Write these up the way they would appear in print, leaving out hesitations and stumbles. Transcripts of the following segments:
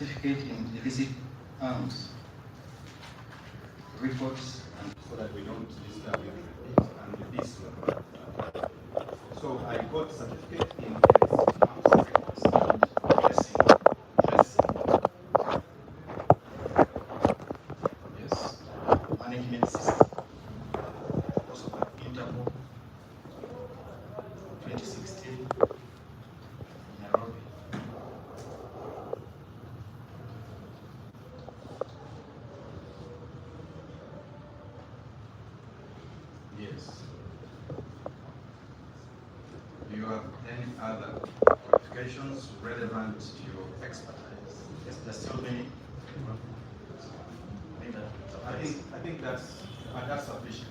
certificate in illicit arms, reports, and so that we don't disturb you and this one. So I got certificate in illicit arms reports and dressing. yes, management system, also by Interpol, 2016, Nairobi. Yes. Do you have any other qualifications relevant to your expertise? Yes, there's so many. I think that's sufficient.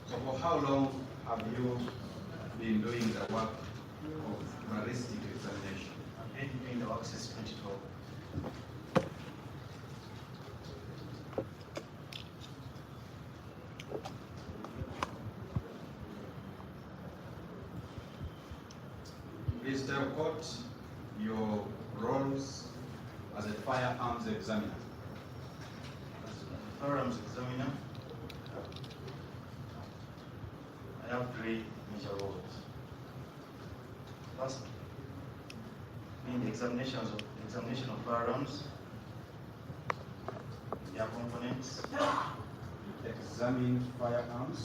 So for how long have you been doing the work of ballistic examination? I've been doing the work since 2012. Please tell court your roles as a firearms examiner. As a firearms examiner, I have three major roles. First, in the examination of firearms, their components, Examine firearms.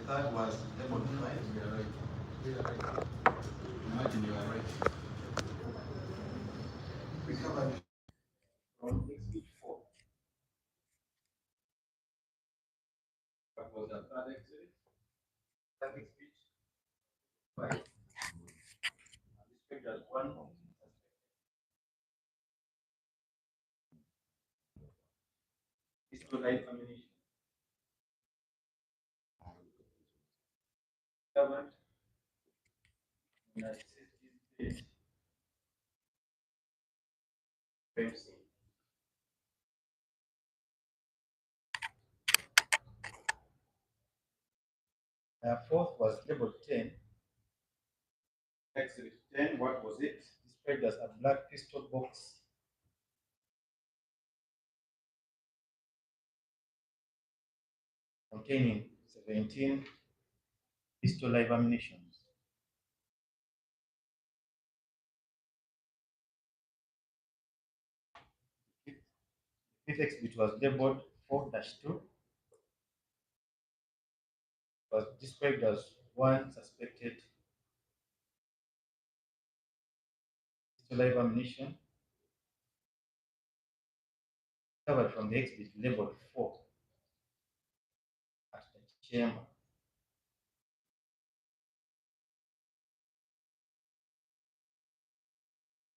third was labeled 5. We are right. We are right. Imagine you are right. We covered from exhibit 4. What was the third exhibit? That exhibit 5. Described as 1. Pistol light ammunition. Covered in a safety stage. Crime scene. Fourth was labeled 10. Exhibit 10, what was it? Described as a black pistol box containing 17 pistol live ammunition. Fifth exhibit was labeled 4-2. Was described as one suspected pistol live ammunition covered from the exhibit labeled 4 at the chamber.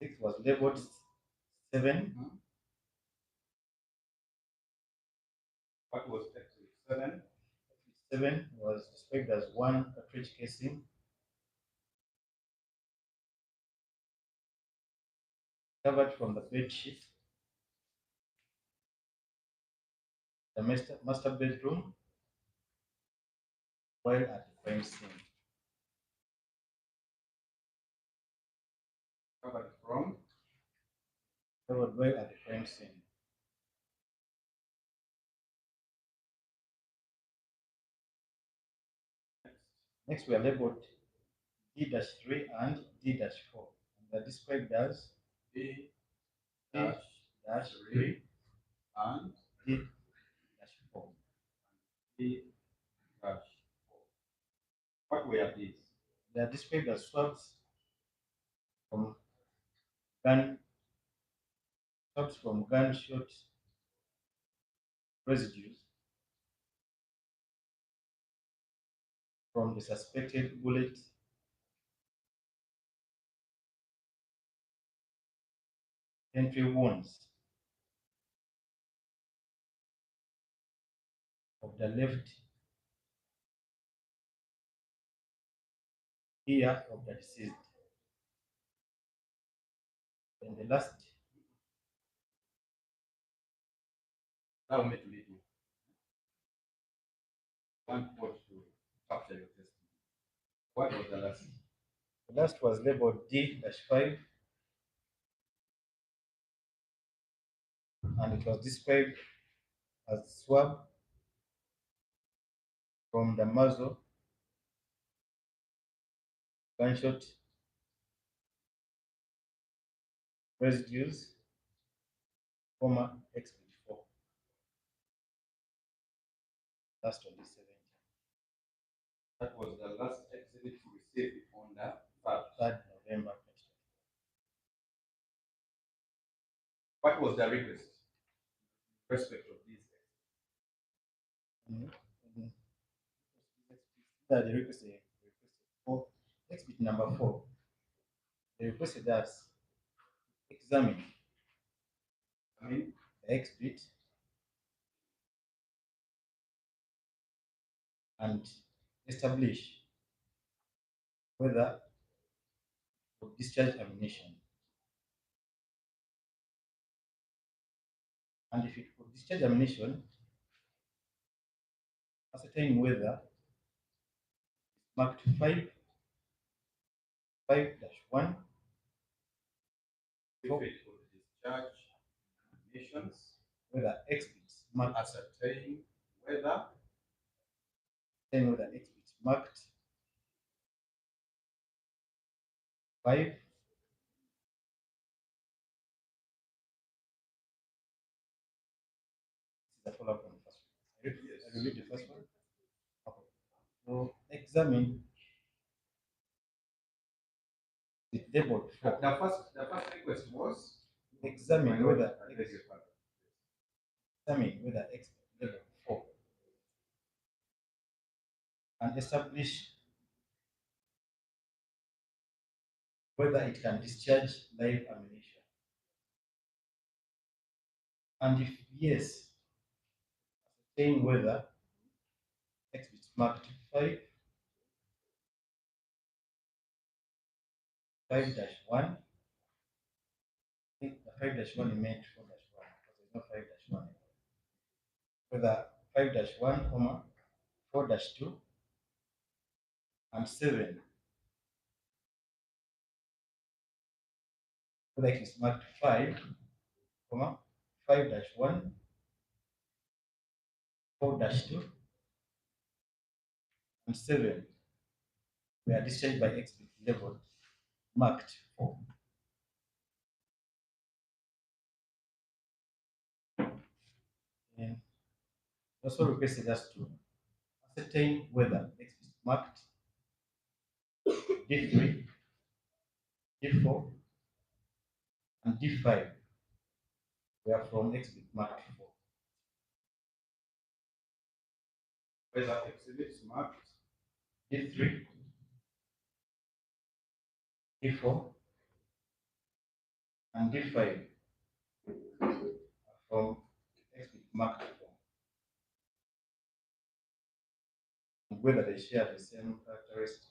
Sixth was labeled 7. What was exhibit 7? 7 was described as one cartridge casing covered from the bed sheet, the master bedroom, while at the crime scene. Covered from? Covered while at the crime scene. Next, we are labeled D-3 and D-4. And they are described as D-3 and D-4. D-4. What were these? They are described as swabs from gunshot residues from the suspected bullet entry wounds of the left ear of the deceased. And the last, Allow me to lead you. One word to capture your testimony. What was the last? the last was labeled D-5, and it was described as swab from the muzzle gunshot residues, former exhibit 4. Last on this 17. That was the last exhibit you received on the 3rd November. What was the request? Respect of these That they requested for exhibit number 4. They requested us examine the exhibit and establish whether to discharge ammunition, and if it could discharge ammunition, ascertain whether marked 5-1 if it could discharge ammunitions, whether exhibits marked ascertain whether exhibits marked 5 the follow-up on the first one. I read the first one. Okay. So examine is labeled 4. The first request was Examine whether I beg your pardon. examine whether x level 4 and establish whether it can discharge live ammunition. And if yes, ascertain whether x bit marked 5, 5-1. I think the 5-1 meant 4-1 because there's no 5-1. Whether 5-1, comma 4-2 and 7, whether it is marked 5, comma 5-1, 4-2 and 7 were discharged by x bit level marked 4. And also requested us to ascertain whether x is marked D3, D4, and D5 were from x bit marked 4. Whether exhibits marked D3, D4, and D5 are from x bit marked 4. And whether they share the same characteristics.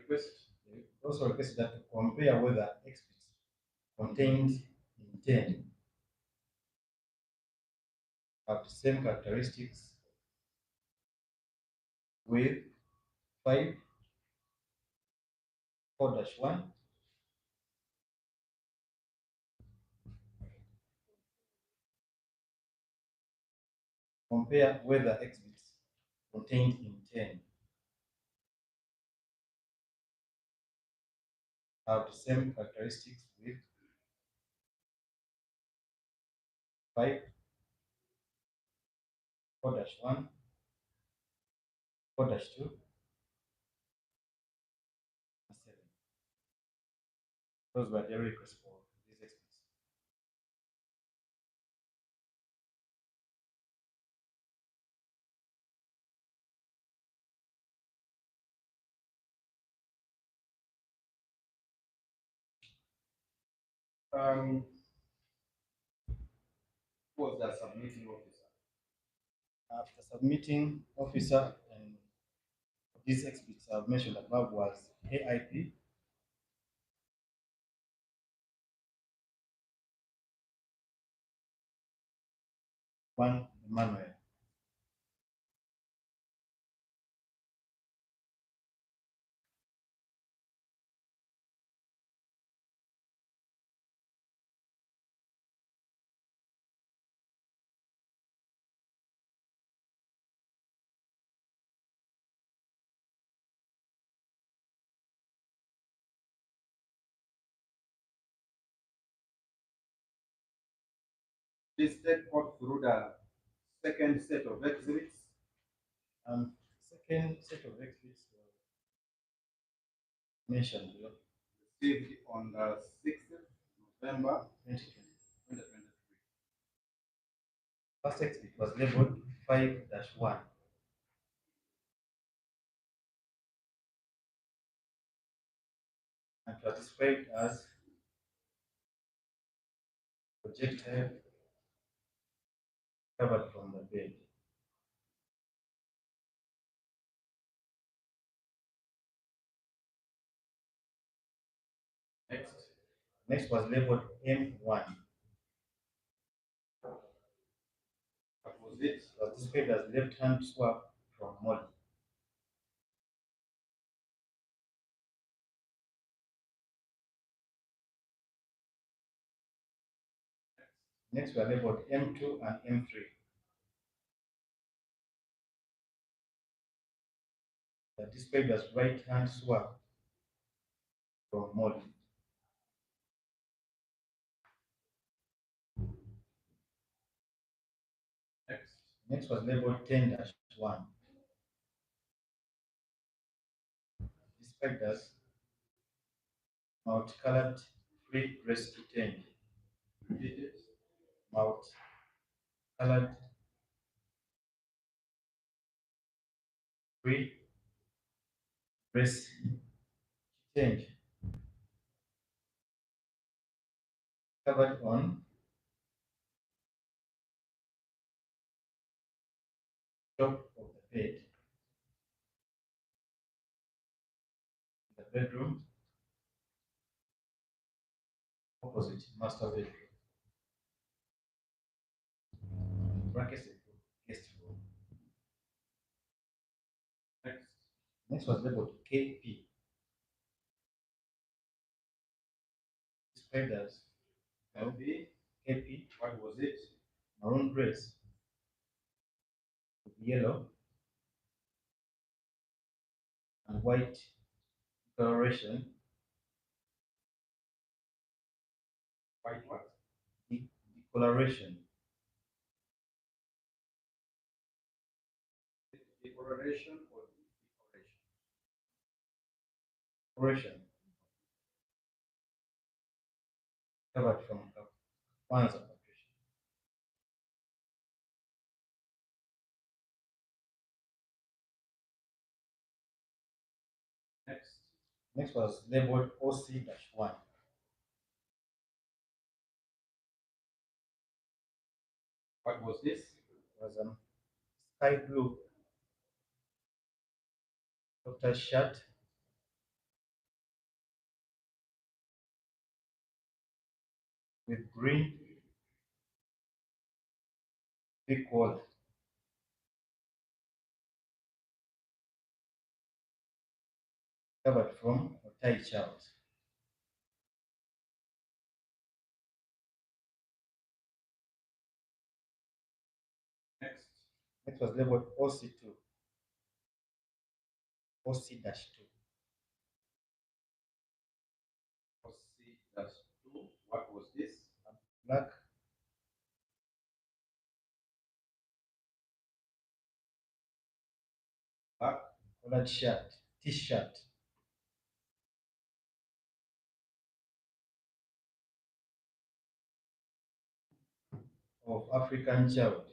They also requested that to compare whether x bit contains intent have the same characteristics with 5, 4-1, compare whether x bits contained in 10 have the same characteristics with 5, 4-1, 4-2, and 7. Those were the requests for these experts. Who was the submitting officer? After submitting officer and these experts I've mentioned above was AIP, one Emmanuel. Please take up through the second set of exhibits. Second set of experts mentioned here, Received on the 6th November 2023. First exhibit was labeled 5-1. And was described as projectile covered from the bed. Next was labeled M1. What was it? It was described as left-hand swap from Molly. Next were labeled M2 and M3. They are described as right-hand swap from Molly. Next was labeled 10-1. Described as multicolored free rescue tent. Multicolored free rescue tent covered on top of the bed, the bedroom opposite master bedroom. Brackets guest room. Next was labeled KP. Described as KP. What was it? Maroon dress with yellow and white coloration. White what? Decoloration. Decoration or decoration? Decoration. Covered from one's application. Next was labeled OC-1. What was this? It was sky blue doctor shirt with green big collar. Covered from a tight shirt. Next was labeled OC2. OC-2. OC-2. What was this? Black collared shirt, t-shirt. Of African child.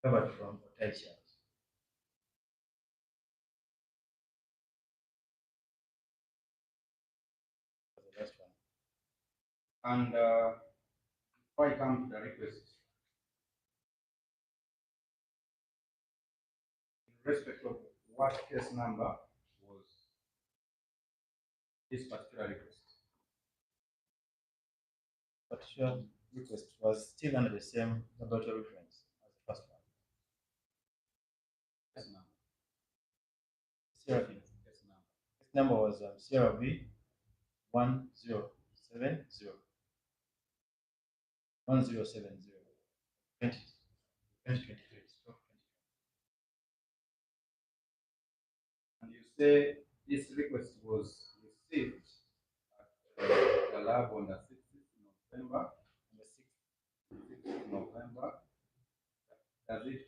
Covered from a tight shirt. The last one. And before I come to the request, in respect of what case number was this particular request? Particular request was still under the same laboratory reference as the first one. Case number. CRV. Case number. Case number was CRV 1070. 1070. 2023. And you say this request was received at the lab on the 6th November. On the 6th November. Does it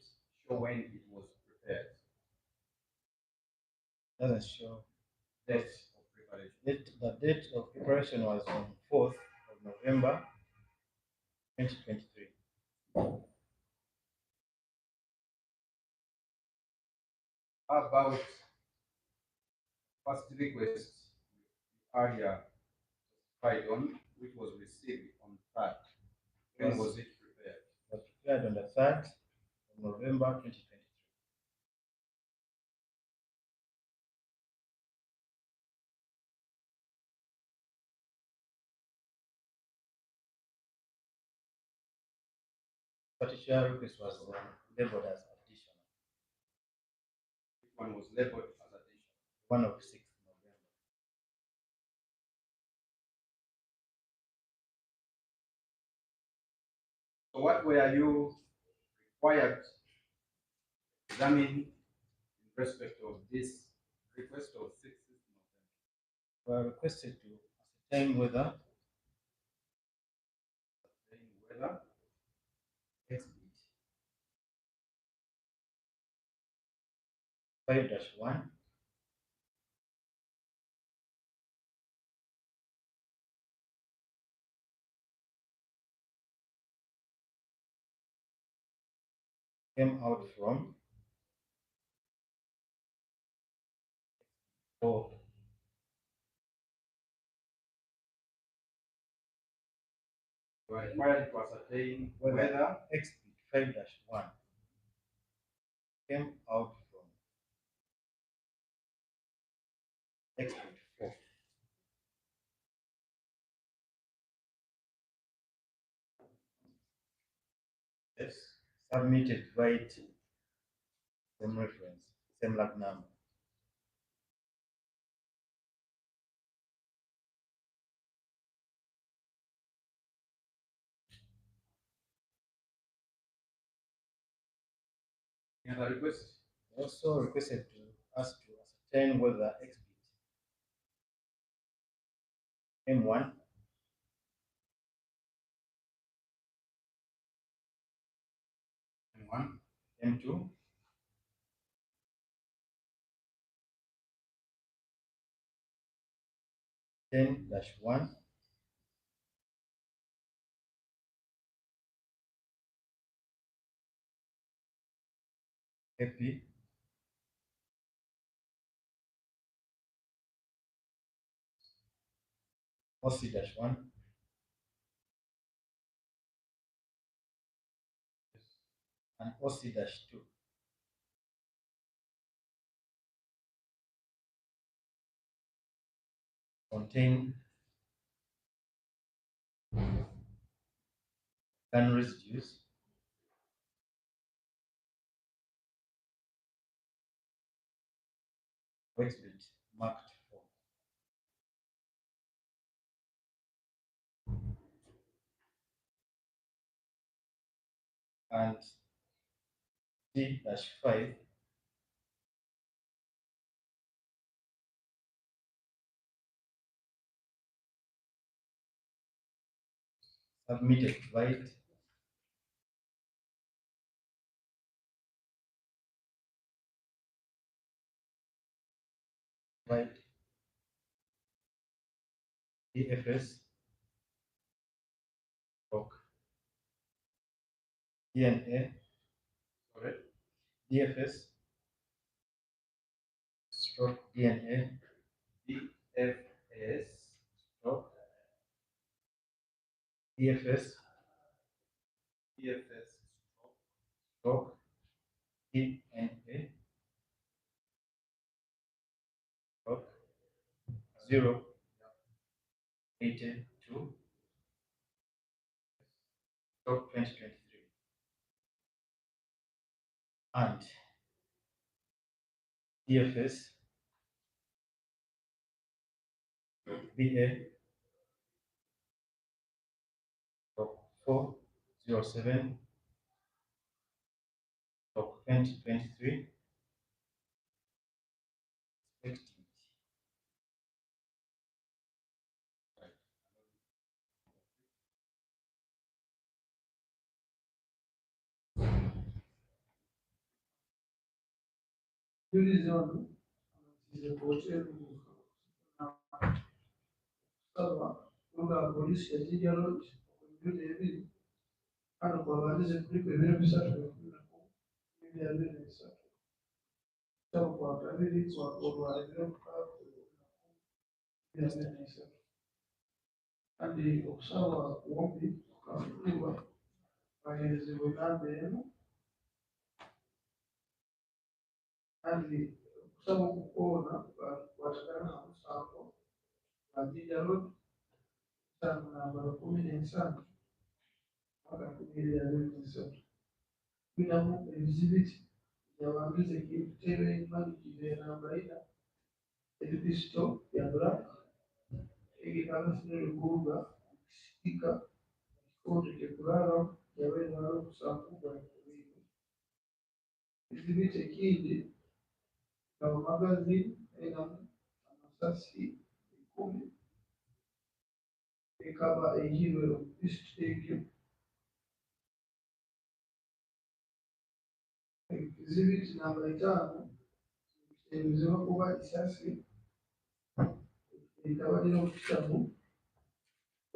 show when it was prepared? doesn't show Date of preparation. the date of preparation was on 4th of November 2023. How about first request earlier testified on, which was received on 3rd? When was it prepared? It was prepared on the 3rd of November 2023. Particular request was labeled as additional. Which one was labeled as additional? One of 6th November. So what were you required to examine in respect of this request of 6th November? We are requested to ascertain whether 5-1 came out from 4 You are required to ascertain whether expert 5-1 came out from expert 4. yes, Submitted right same reference, same log number. any other request? Also requested to us to ascertain whether expert M1 Anyone? M2 10-1 happy OC-1 and OC-2 contain gun residues expert marked 4. And D-5 submitted right DFS stroke DNA Sorry? DFS stroke DNA DFS stroke DFS DFS stroke DNA stroke 082 stroke 2023 and DFS BA stroke 407 stroke 2023 expected. Division is a portion of police and kuangaliza vile visatu kandi okusaba wombi kafunibwa baherezebwa enamba emu kandi okusaba okukoona kwatagana na musango bagija road etaano nambala 15 mwaka 2023 binamu ebizibiti yawangiza ekitebe malikize enamba ina ebibisto bya black egikalafunire kuruga kisikika kikoto kyekulala yabeera okusangubwa ebintu ekizibiti ekindi nga magazine enamu amasasi 10 ekaba eyirwe ekyo ekizibiti namba 5 kitegeezebwa kuba kisasi ekaba lino okutabu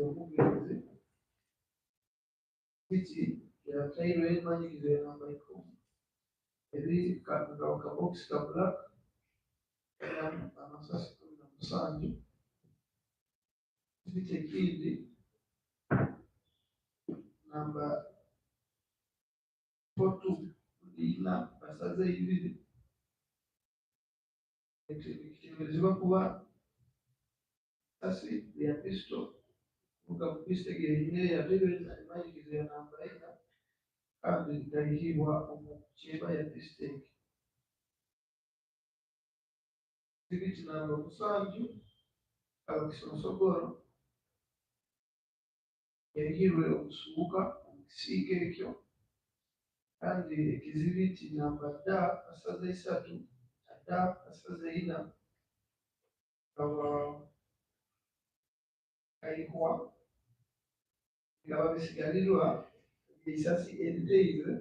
okugenzi kiki yatairwe emanyikizo enamba 10 eri kabokisi ka black amasasi 17 kiti ekindi namba 42 ina basaze ibiri kitegeezebwa kuba kasi ya pisto kuvuga mu pisto egeine yateirwe emanyikizo ya namba 4 kandi gayihibwa omu kyeba ya district kibiti namba 7 abakisonsogoro yahirwe okusubuka omu kisiika ekyo kandi ekizibiti namba da asaze 3 da asaze 4 kaba kayihwa ngaba bisigalirwa eisasi eriteire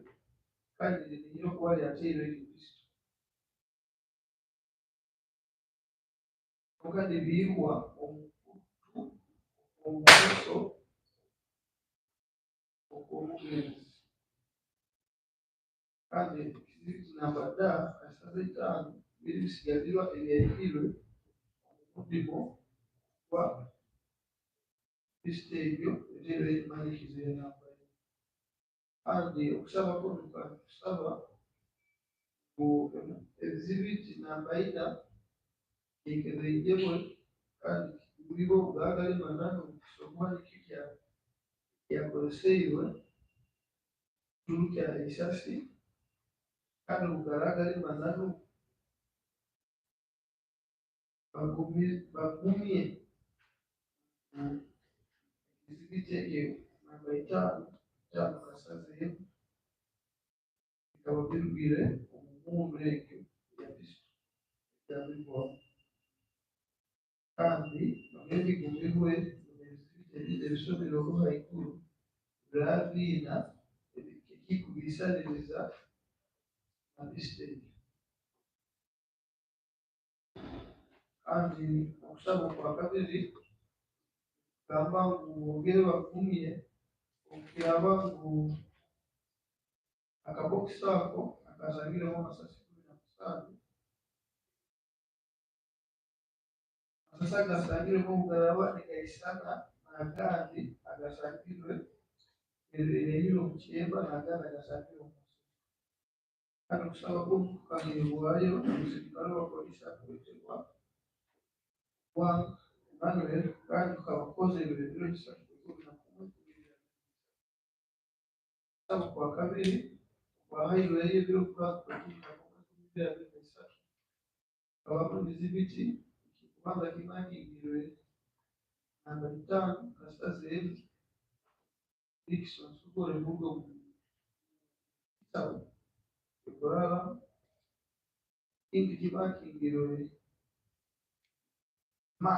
kandi lirina okuba lyateirwe ekristo okandi bihwa omubuso okw'omugenzi kandi kizibiti namba da asaze 5 biri bisigalirwa ebyahirwe omudimo gwa kristo ebyo eteirwe emanyikizo enamba kandi okusaba kuno kusaba ebizibiti namba 4 ekereijebwe kandi bulibo bwagali manano okusomwa nikikya yakoleseibwe tulukya isasi kandi bugaragari manano bagumye ekizibiti ekyo namba 5 kasaze bikaba birugire omumundu ekyo yabisto yabigwamu kandi bamwe bigumibwe ebisomero haiguru birabiina ekikubisaliriza na district kandi okusaba kwa kabiri gamba ngu bongere bagumye okugamba ngu akabokisi ako akazangiremu amasasi 17 amasasi agasangiremu obugaraba negaisana nagandi agasangirwe erehire omu kyeba nagandi agasangirwe omu kandi okusaba kw'okukagiribwayo omusirikale wa polisi akwetebwa Emmanuel kandi ukaba ukozerewe ibiro bisatu kusaba kwa kabiri kwahayirwe ibiro kabamu bizibiti ikibanza kimangingirwe namba 5 kasaze Dickson sukore mugo kitabu kurara ingi kibakingirwe ma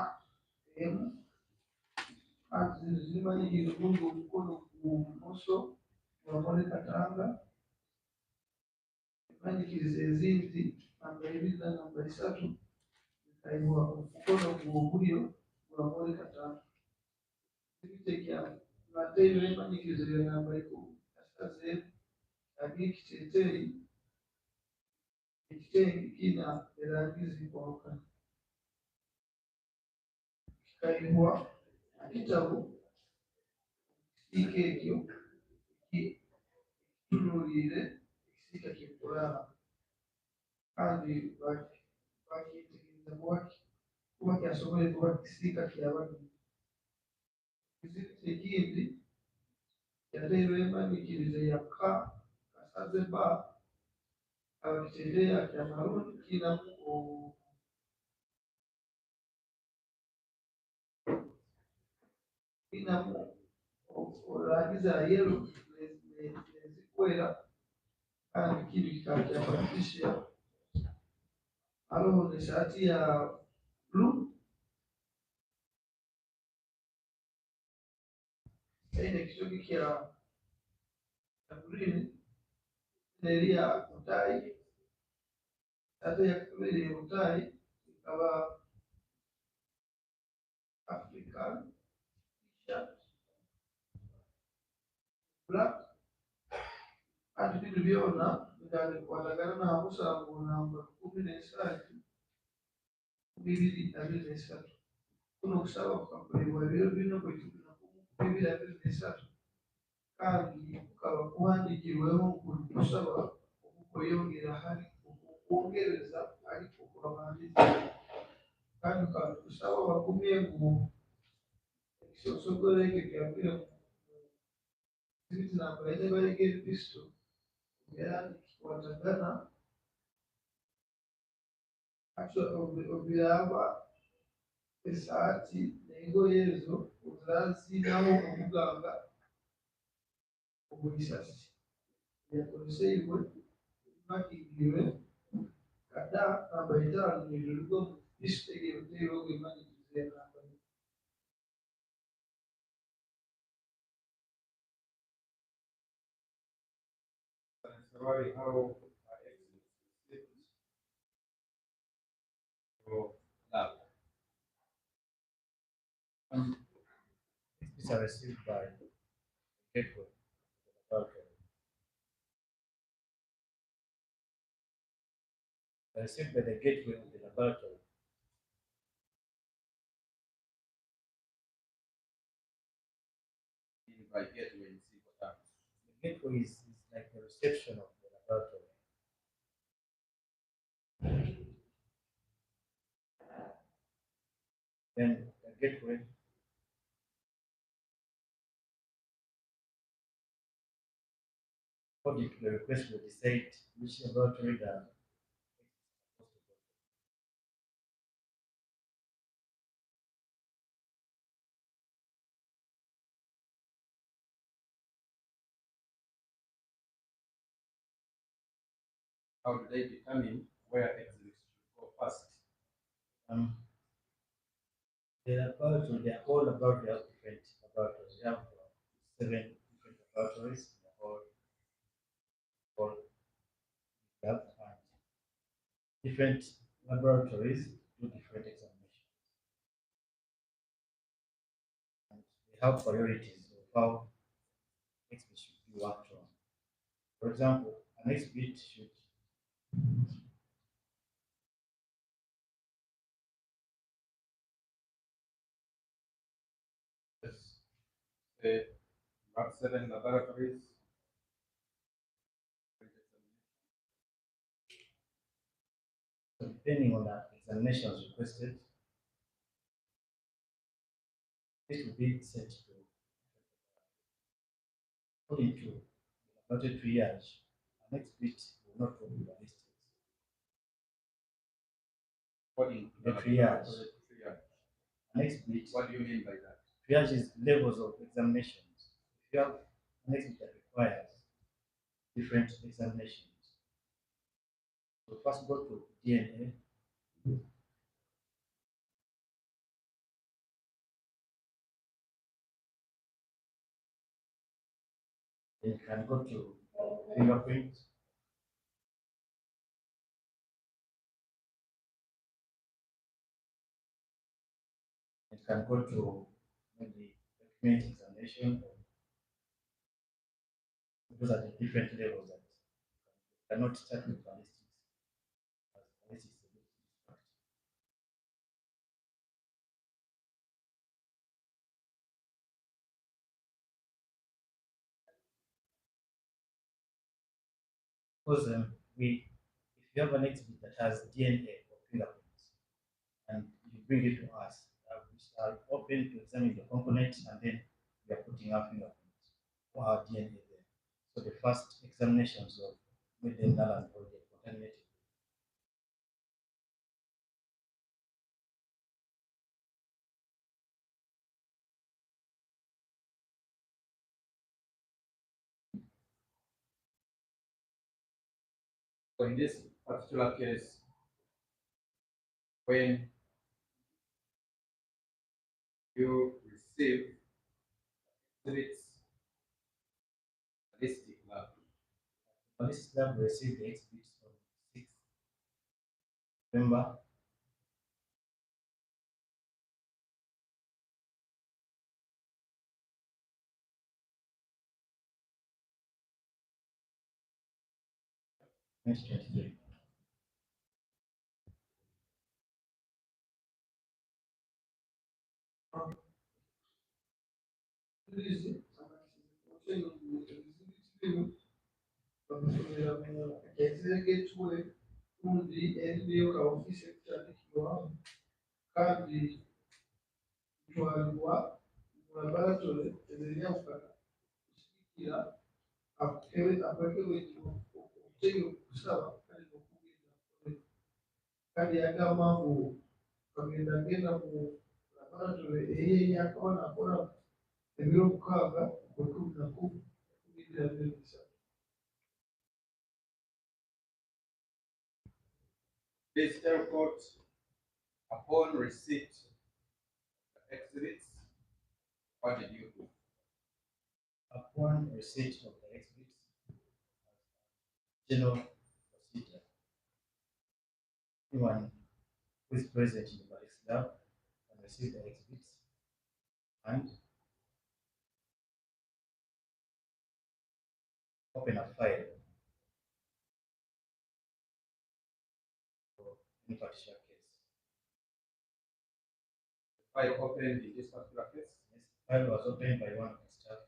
zimanyigire mungu omukono gumoso gwamole Katanga emanyikiriza ezindi namba 2 na namba 3 zikayibwa omukono gw'oburyo gwamole Katanga ebitekya bateirwe emanyikirizo ya namba 10 kasaze ag'ekiteeteeyi ekitengi kina erangi zikwaka kikayibwa ekitabu ekisiika ekyo kitunulire ekisiika kyekuraba kandi bakitegereza kuba kyasobole kuba kisiika kyabageni ekizibiti ekindi yateirwe emanyikirizo ya ka kasaze ba abakiteeteeyi kya maruni kinamu rangi za yelo nezikwera kandi kindi kikaba kya Patricia aloho n'eshati ya blue aine ekitogi kya green neri ya mutayi ate yakabereye Butayi ikaba African t-shirt black kandi ibintu byona bikwatagana na musango namba 13 2023 kuno kusaba kukakolebwa ebiro bino bwe tuli na 2023 kandi kukaba kuhandikirweho kusaba okukuyongera hari okwongereza ariko kubamandiza kandi ukaba kusaba bakumye mu ekisosogoleke byabwire namba ine bareke episto yakikwatagana obiraba esaati n'engoye ezo ozazinaho omuganga omulisasi yakozeseibwe makingirwe kada namba etaano nirugo disitegeero gemanyikirize namba Sorry, how so lab. These are received by gateway laboratory. They are received by the gateway of the laboratory. By gateway in simple terms. The gateway is like the reception of the laboratory. Then the gateway according to the request will decide which laboratory the How do they determine where exhibits should go first? The laboratory, they are all laboratory have different laboratories. We have 7 different laboratories in the whole lab, and different laboratories do different examinations. And they have priorities of how exhibit should be worked on. For example, an exhibit should Let's say you have 7 laboratories. depending on the examinations requested, it will be set to according to the laboratory triage. An exhibit will not go to the listings. According to The triage. An exhibit. What do you mean by that? Triage is levels of examinations. If you have an exhibit that requires different examinations, so first go to DNA. Then you can go to fingerprint. You can go to maybe document examination. Those are the different levels that you cannot start with ballistics. Ballistics is a bit distracting. Because if you have an exhibit that has DNA or fingerprints, and you bring it to us, we are open to examine the components, and then we are putting our fingerprints or our DNA there. So the first examinations of whether null and void are contaminated. So in this particular case, when you receive exhibits, ballistic lab, Ballistic lab received the exhibits from 6 November, next 23. Please, bamusomera mu ekizegekwe undi eriyo ka ofisi ekutandikibwa kandi kutwalibwa mu laboratole ez'ebyawukana kusikira akwekebwekibwa okutegeka okusaba kandi n'okugenda kandi yagamba mbu kagenda agenda mu laboratole ey'enyakabona akola ebiro 6 okukumirira Please tell court upon receipt of the exhibits, what did you do? Upon receipt of the exhibits, general procedure, anyone who is present in the Barracks Lab can receive the exhibits and open a file for any particular case. The file opened in this particular case? Yes, the file was opened by one of the staff.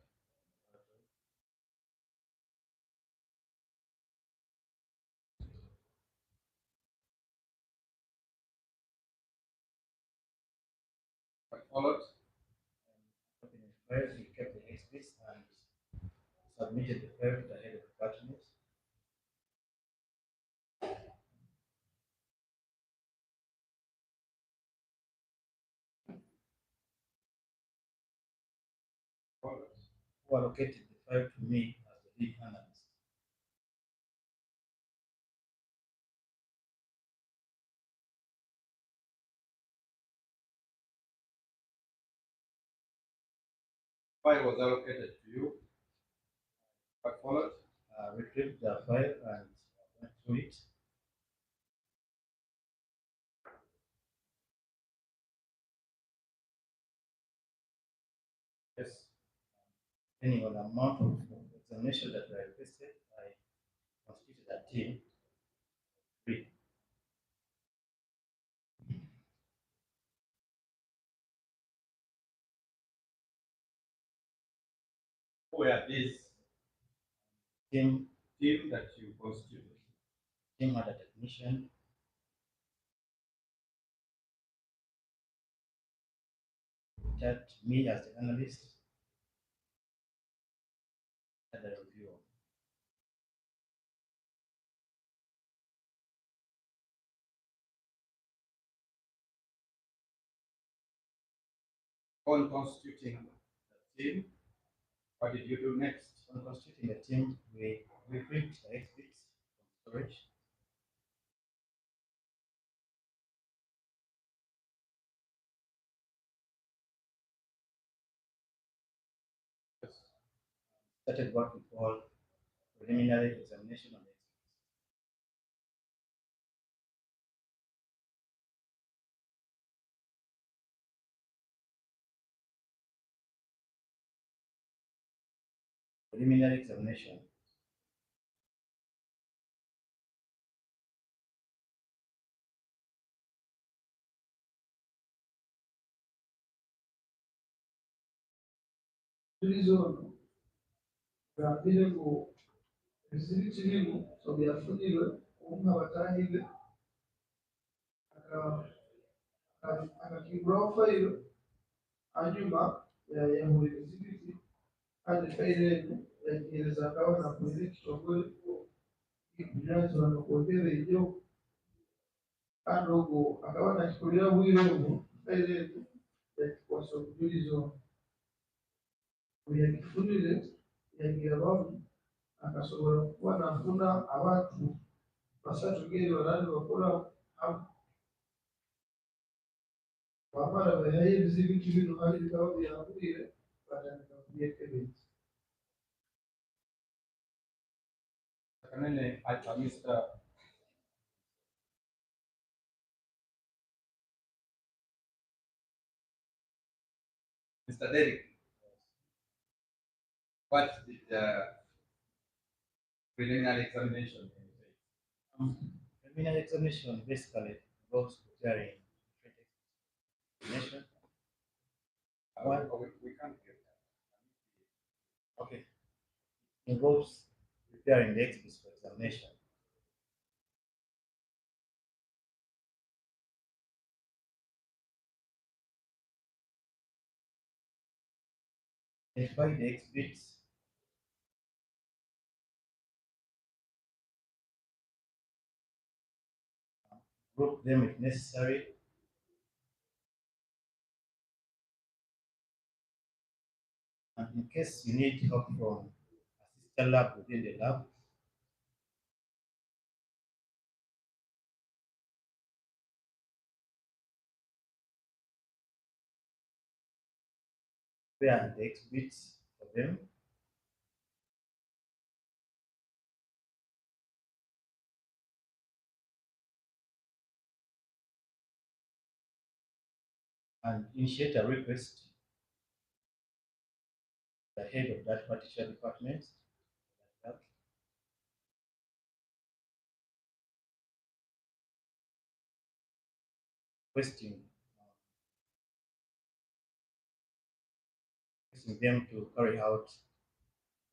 What followed? Opening the file, he kept the exhibits and submitted the file to the head of the department. Followed. Who allocated the file to me as the lead analyst. File was allocated to you. What followed? Retrieved the file and went through it. Yes. Depending on the amount of examination that I requested, I constituted a team of 3. Who were these Team that you constituted? team had a technician, that me as the analyst, and the reviewer. On constituting the team, what did you do next? On constituting the team, we retrieved the exhibits from storage. Started what we call preliminary examination on the exhibits. Preliminary examination. Tulizono gambire ngo ebiziri kirimu so byafunirwe omu abatahire akakinguraho fayiro hanyuma yayahura ebizibiti kandi fayiro eno yagihereza akabona kugira ekitongole kugira nti kwogera kandi ogwo akabona kikulira bwire obwo fayiro eno yakikwasa okujuliza ono yagifunire yagira bamu akasobola kuba nafuna abantu basatu ngeri barani bakora hamwe bamara bayaye ebizibiti bino hari bikaba byahurire batandika kubyekebeza Kanene, Mr. Mr. Derek, what did the preliminary examination entail? Preliminary examination basically involves preparing different explanation. We can't get that. Okay. Involves preparing the experts for examination. Identify the exhibits, group them if necessary, and in case you need help from assistant lab within the lab, prepare the exhibits for them. And initiate a request to the head of that particular department, requesting them to carry out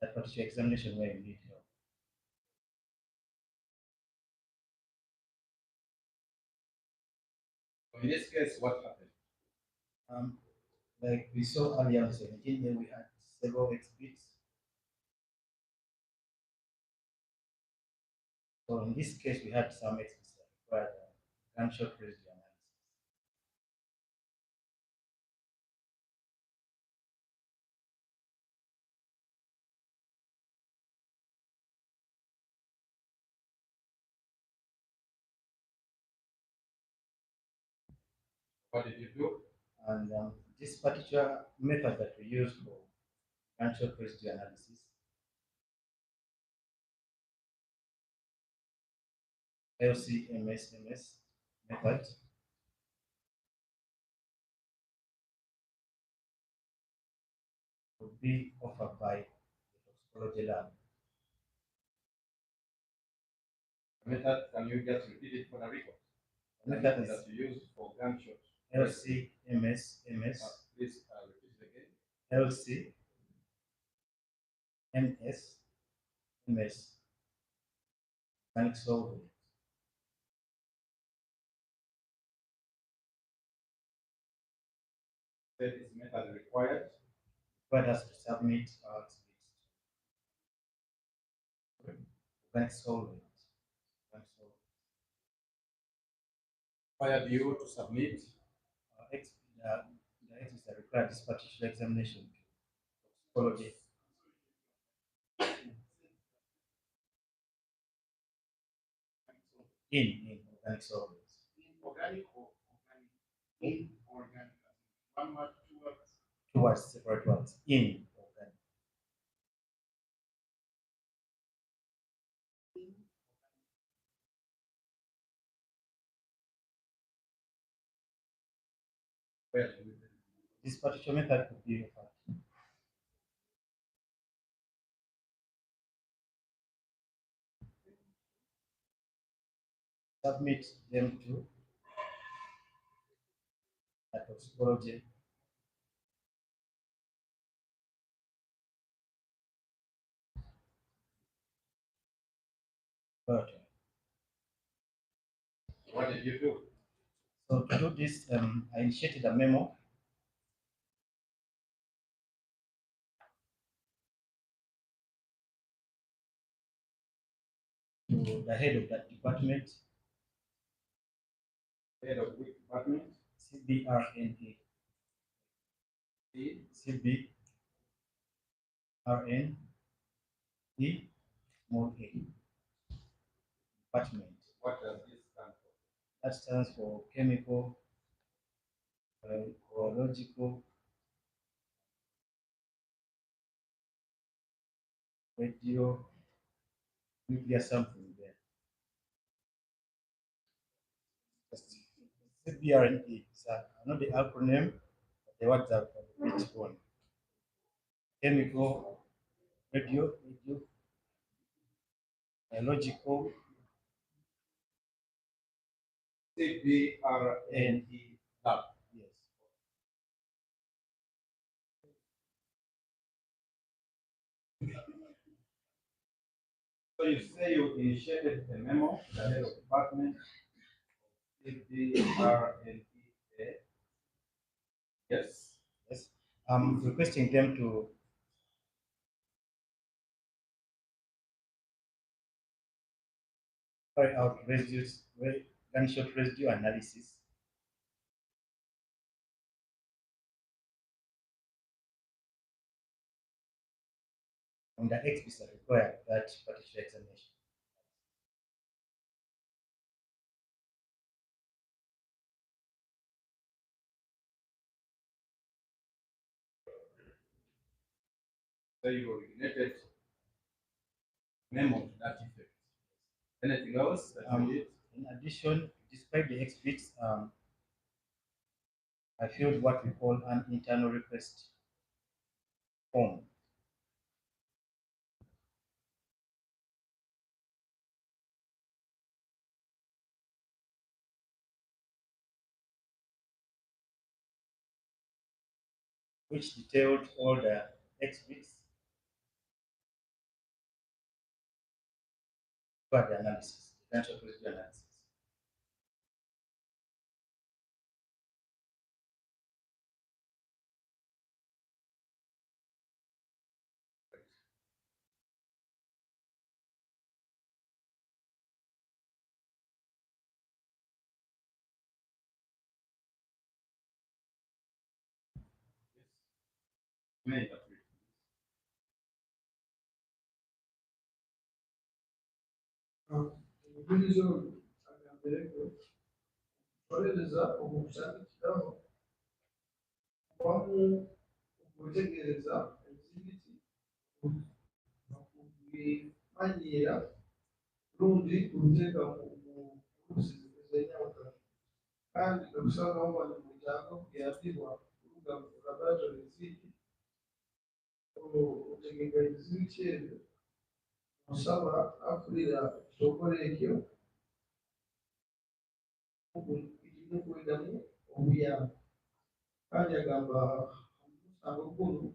that particular examination where you need help. So in this case, what happened? Like we saw earlier on 17, here we had several exhibits. So in this case, we had some exhibits that required gunshot residue analysis. What did you do? And this particular method that we use for gunshot residue analysis LCMSMS method will be offered by the toxicology lab. Method, can you just repeat it for the record? The Method method is that you use for gunshot. LCMSMS. Please repeat it again. LCMSMS mechanic solvent. That is method required. Required us to submit our exhibits to mechanic solvent. Required you to submit The exhibits that require this particular examination to toxicology. In organic solvents. organic or organic. Inorganic. One word, two words. Two words, separate words. In organic. Well, This particular method could be offered. Submit them to a toxicology laboratory. what did you do? So to do this, I initiated a memo to the head of that department, Head of which department? CBRNA. CBRNE, small a. Department. What does this stand for? That stands for chemical, biological, radio, nuclear something there. CBRNA. So I know the acronym, but the words are page one. Chemical, radio, biological, CBRNE lab. yes. So you say you initiated a memo to the head of department, CBRNEA. Yes. Yes. I'm requesting them to carry out gunshot residue analysis on the exhibits that require that particular examination. So you originated memo to that effect. Anything else that you did? In addition, despite the exhibits, I filled what we call an internal request form, which detailed all the exhibits for the analysis, gunshot residue analysis. Made that. umuvugizi agambere ko twohereza umusanzu kitaho kubamu gutegereza exhibit bakubimanyira rundi urutega mu rusizizenya kandi gusanga mu muryango yabirwa kuvuga laboratory exhibit utegeka exhibit musaba akurira sokorekyo ikintu kwegamo obuyamba kandi agamba abakuru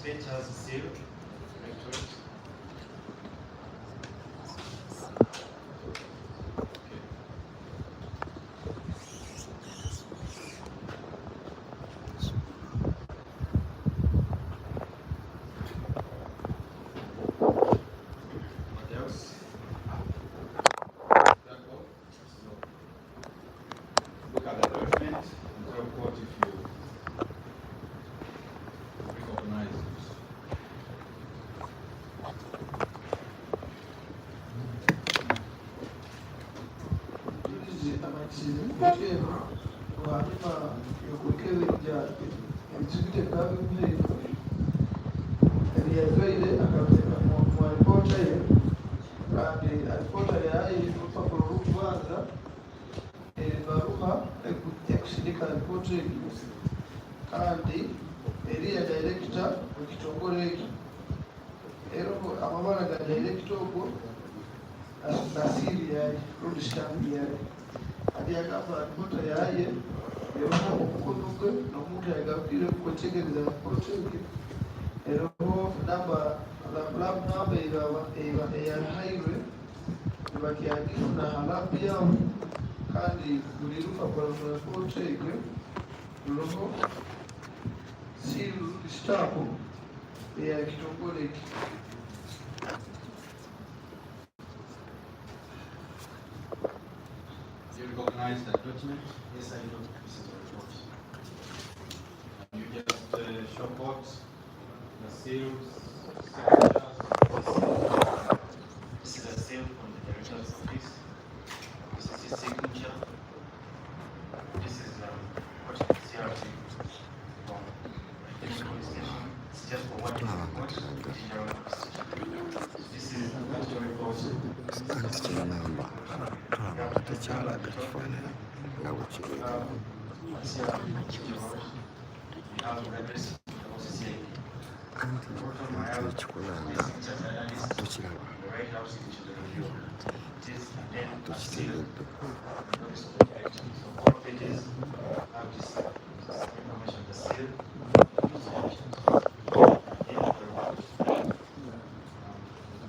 page has a seal, directorate. What else? Look at the document and tell what if you recognize it. Julizi amakiriza kuteeba bw'anyuma okukebejja ebizigite bwabimuleka ebyazwaire akateeka mu alipoota ye kandi alipoota yaye olupapula olukubanza ebaluha ekusindika alipoota egyo kandi eriya director mu kitongole ekyo era amabala ga director ogwo nasiri yaye rodistamp yaye ati agamba alipoota yaye eroho omukono gwe n'omuntu yagabwire kwetegereza alipoota egyo eroho namba lab namba eyahairwe ebakyagifuna halabu yawe kandi buli lupapula mu alipoota egyo luliho siri rodistamp eya kitongole ekyo. You recognize that document? Yes, I do. This is a report. And you just show what the seals, This is a seal from the director's office. This is his signature. This is what the CRT from the police station. It's just for what is report. This is the report. Ansikyera namba tekyala tekifaanana nga bwe kiri. Anti ekikola nga tukiraba tukitegedde.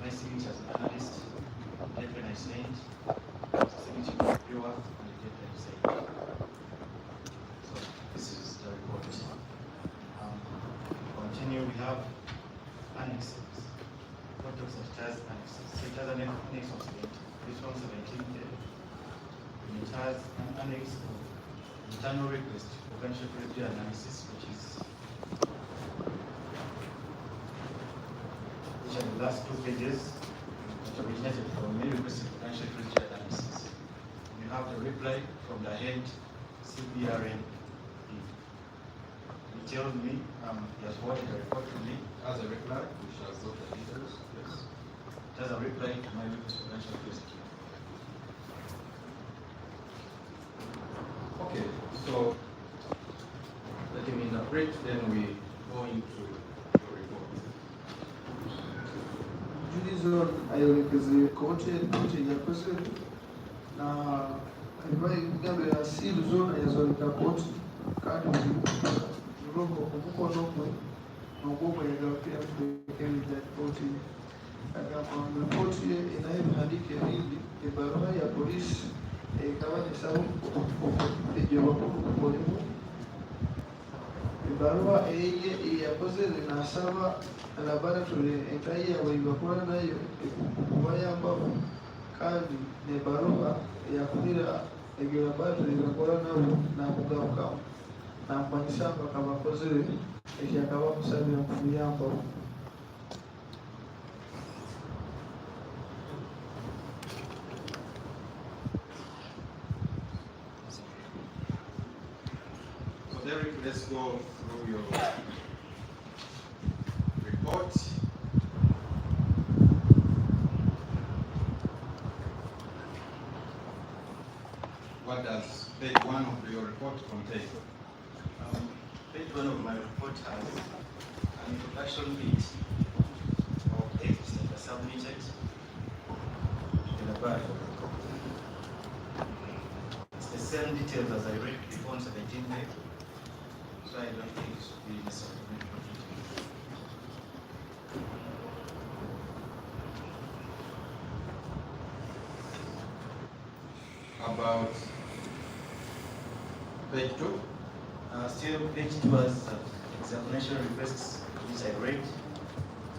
My signature as an analyst, date when I signed, signature of the viewer, and the date when I signed. So this is the report. Continue, we have annexes. What talks of as annexes? So it has an annex of 17. This one 17 there. And it has an annex of internal request for financial analysis, which are the last 2 pages, which originated from me requesting financial analysis. You have the reply from the head CBRN. He tells me he has forwarded a report to me as a reply, which has got the details. Yes. It has a reply to my request for financial request. Okay, so let him interpret, then we go into your report. Julizo ayolekeze kote yakoze na ebigambo bya siri zona yazoleka kote kandi mulogo omukono gwe n'ogw'omwega pia kutekereza ripoti agamba ripoti ye inayo ebihandiiko ebindi ebbaluwa ya polisi ekabanyisaho egyo bakulu ku mulimu ebbaluwa eye eyakoze nasaba laboratory entayi yaabwe bakola nayo okubayambamu kandi nebbaluwa eyafunira egyo laboratory bakola nabo nakugarukamu namanyisa mpaka bakozere ekyakaba musabira kumuyambamu. So Derek, let's go through your report. What does page 1 of your report contain? Page 1 of my report has an introduction bit of X that was submitted in the back. It's the same details as I read before on 17 May, so I don't think it should be necessary. about page 2? Still, page 2 was examination requests, which I read.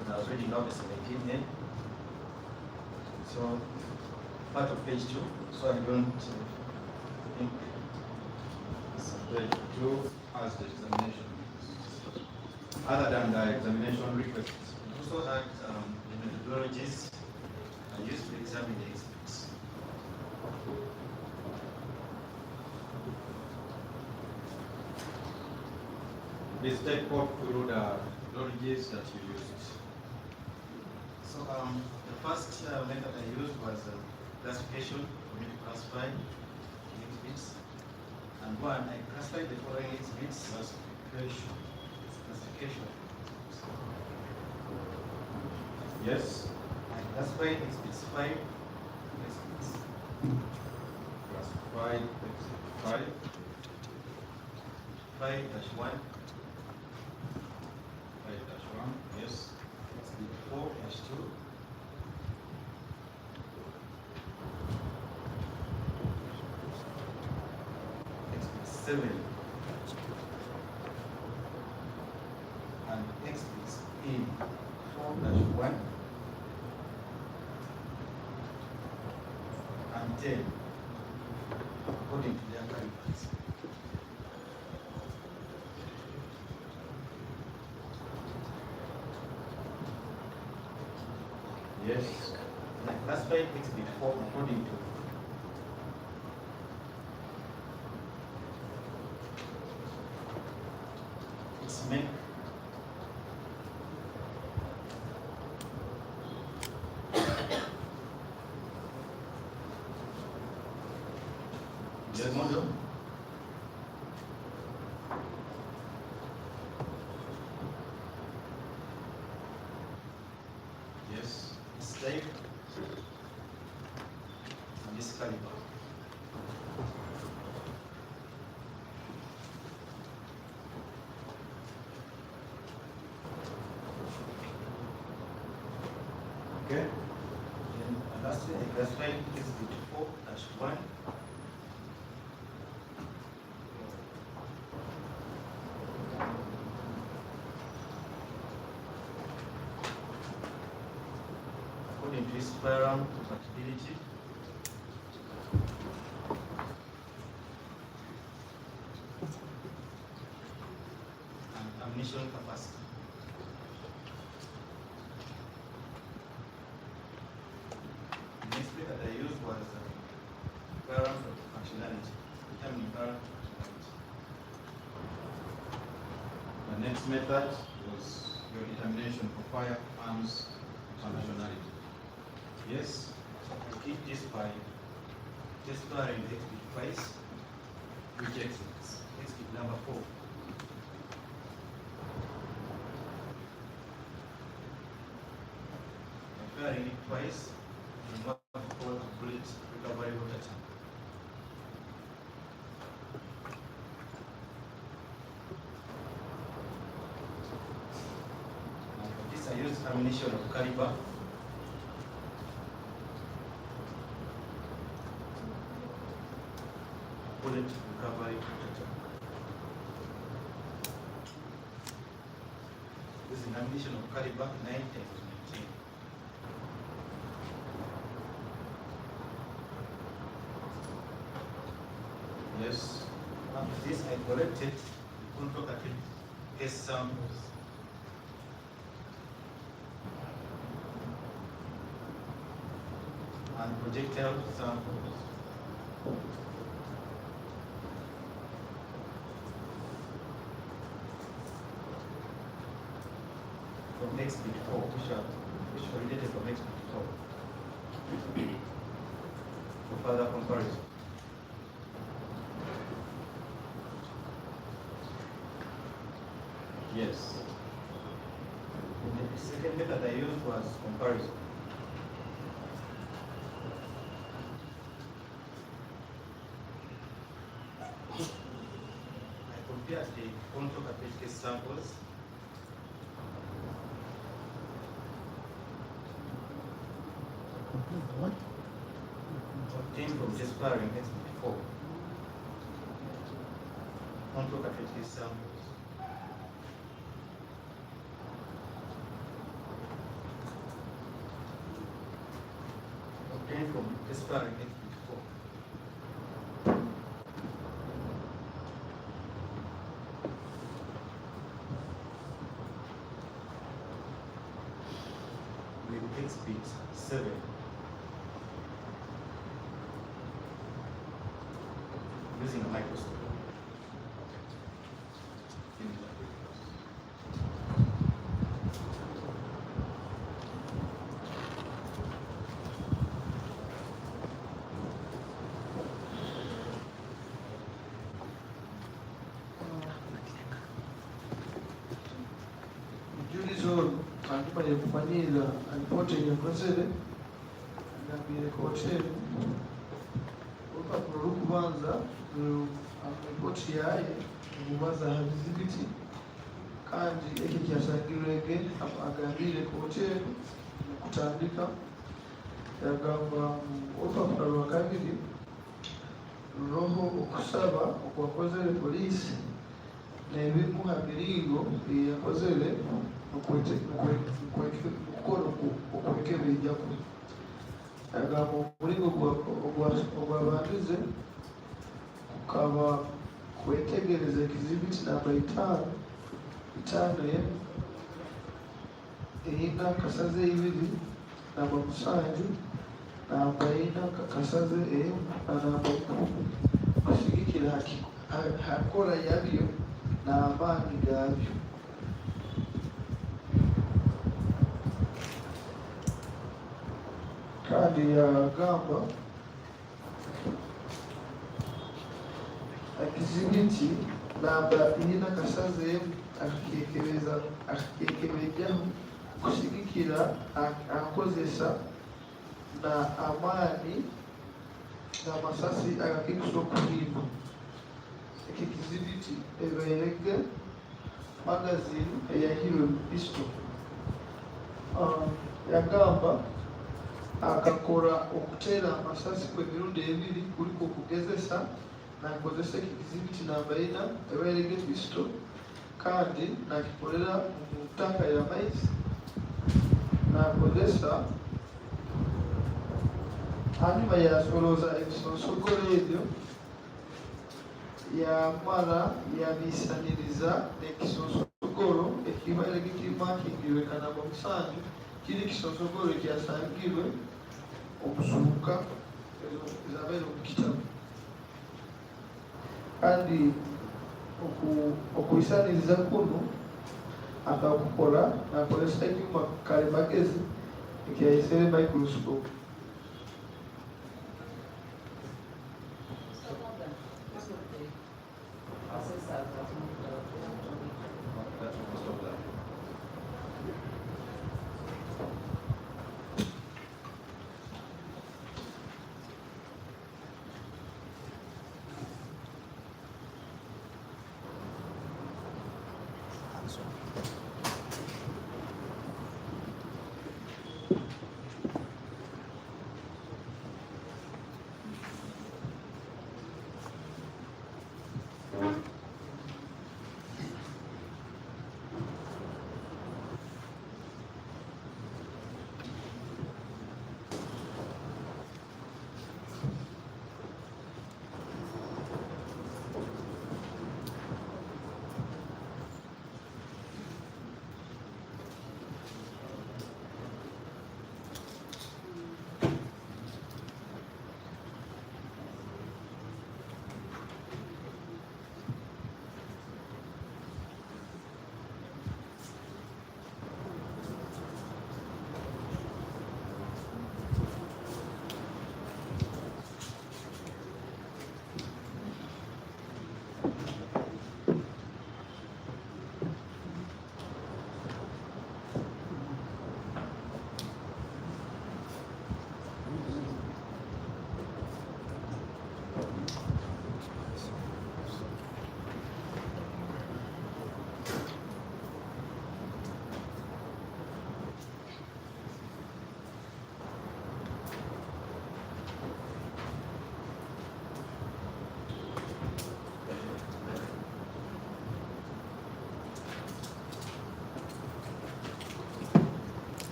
And I was reading out the 17A. So, part of page 2. So I don't think Page 2 has the examination. Other than the examination requests. we also had the methodologies used to examine the experts. Please take walk through the methodologies that you used. So the first method I used was classification, for me to classify the exhibits. And one, I classified the following exhibits. Classification. Yes. I classified exhibits 5 exhibits. Classified exhibit 5. 5-1, 5-1. Yes. exhibit 4-2, exhibit 7, and exhibits in 4-1 and 10, according to their calibers. Yes. And I classified exhibit 4 according to its make, the model, Yes. its type, and its caliber. Okay. And lastly, I classified exhibit 4-1 according to its firearm compatibility, and ammunition capacity. The next method I used was firearm functionality, determining firearm functionality. The next method was your determination for firearms functionality. Yes. So I did this by just firing the exhibit twice, which exhibits, exhibit number 4. By firing it twice in what we call a bullet recovery water tank. And for this I used ammunition of caliber. Bullet recovery protector. This is an ammunition of caliber 9x19. Yes. After this, I collected the control cartridge case samples. And projectile samples. From exhibit 4, which originated from exhibit 4. For further comparison. Yes. The second method I used was comparison. I compared the control cartridge case samples obtained from discovering exhibit 4. Unprocreated samples. Obtained from discovering exhibit 4. With exhibit 7. Using a microscope. Mjulizo hanyuma ya kufanyira ripoti yakozere agambire ku hoteri urupapuro rw'ukubanza ripoti yaye umubaza habizibiti kandi eki kyasangirwege agambire ku hoteri kutandika yagamba urupapuro rwa kabiri roho okusaba okwakozere polisi nebimuha biringo yakozere okukora okwekebejjaku agamba omulingo ogwabandize kukaba kwetegereza ekizibiti namba 5 eyina kasaze 2 namba 7 namba 4 kasaze 1 na namba 10 kusigikira hakora yabyo n'amaani gaabyo. Kandi yagamba ekizibiti namba irina kasaze akekebejjaho kusigikira akozesa na amaani n'amasasi agakikisa okuhimba. Eki kizibiti ebairege magazine eyahirwe pistol. Yagamba akakora okuteera amasasi kw'emirundi 2 kuliko okugezesa nakozesa eki kizibiti namba 4 ebairege pistol kandi nakikolera mu ttaka ya maizi nakozesa hanyuma yasolooza ebisonsogolo ebyo yamala yabisaniriza ekisonsogolo ekibairege kimakingirwe kanamba 7 kiri kisonsogolo ekyasangirwe okusubuka ezabaire mu kitabo kandi okubisaniriza kuno akakukola nakozesa ekyuma kalimagezi ekyayisere microscope.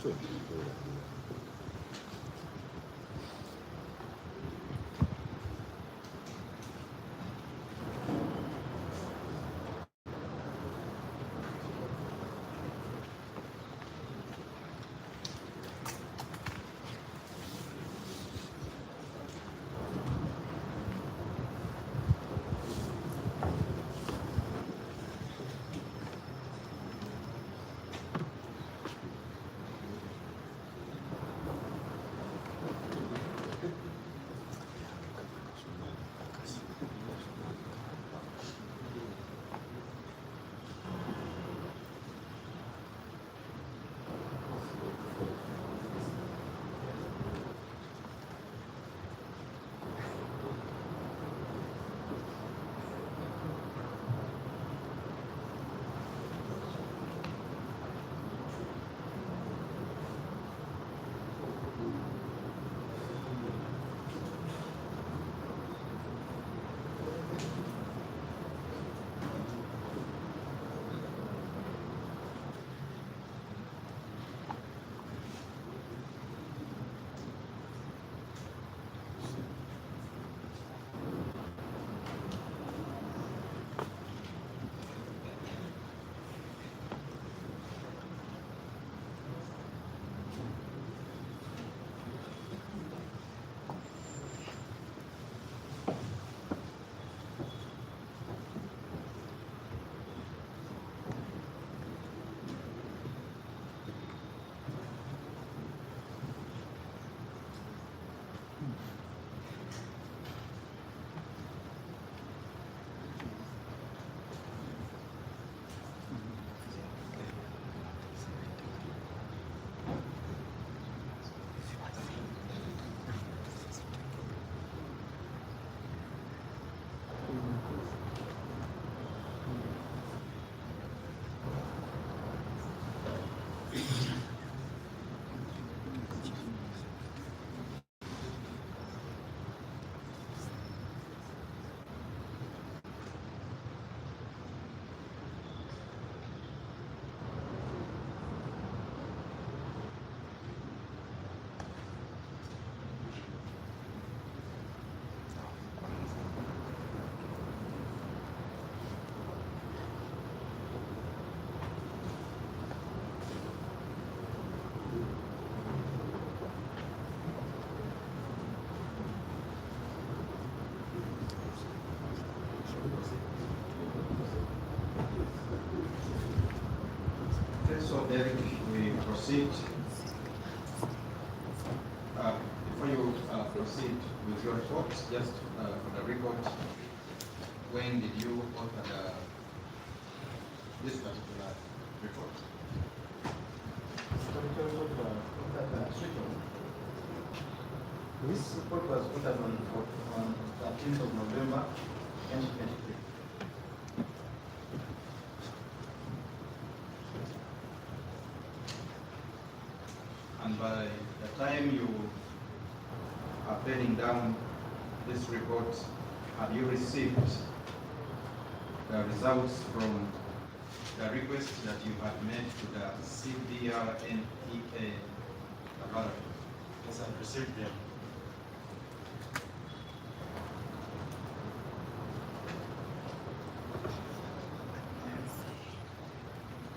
So Derek, we proceed. Before you proceed with your report, just for the record, when did you author this particular report? This report was put on 13th of November 2023. And by the time you are penning down this report, have you received the results from the request that you had made to the CBRNEA laboratory? Yes, I've received them.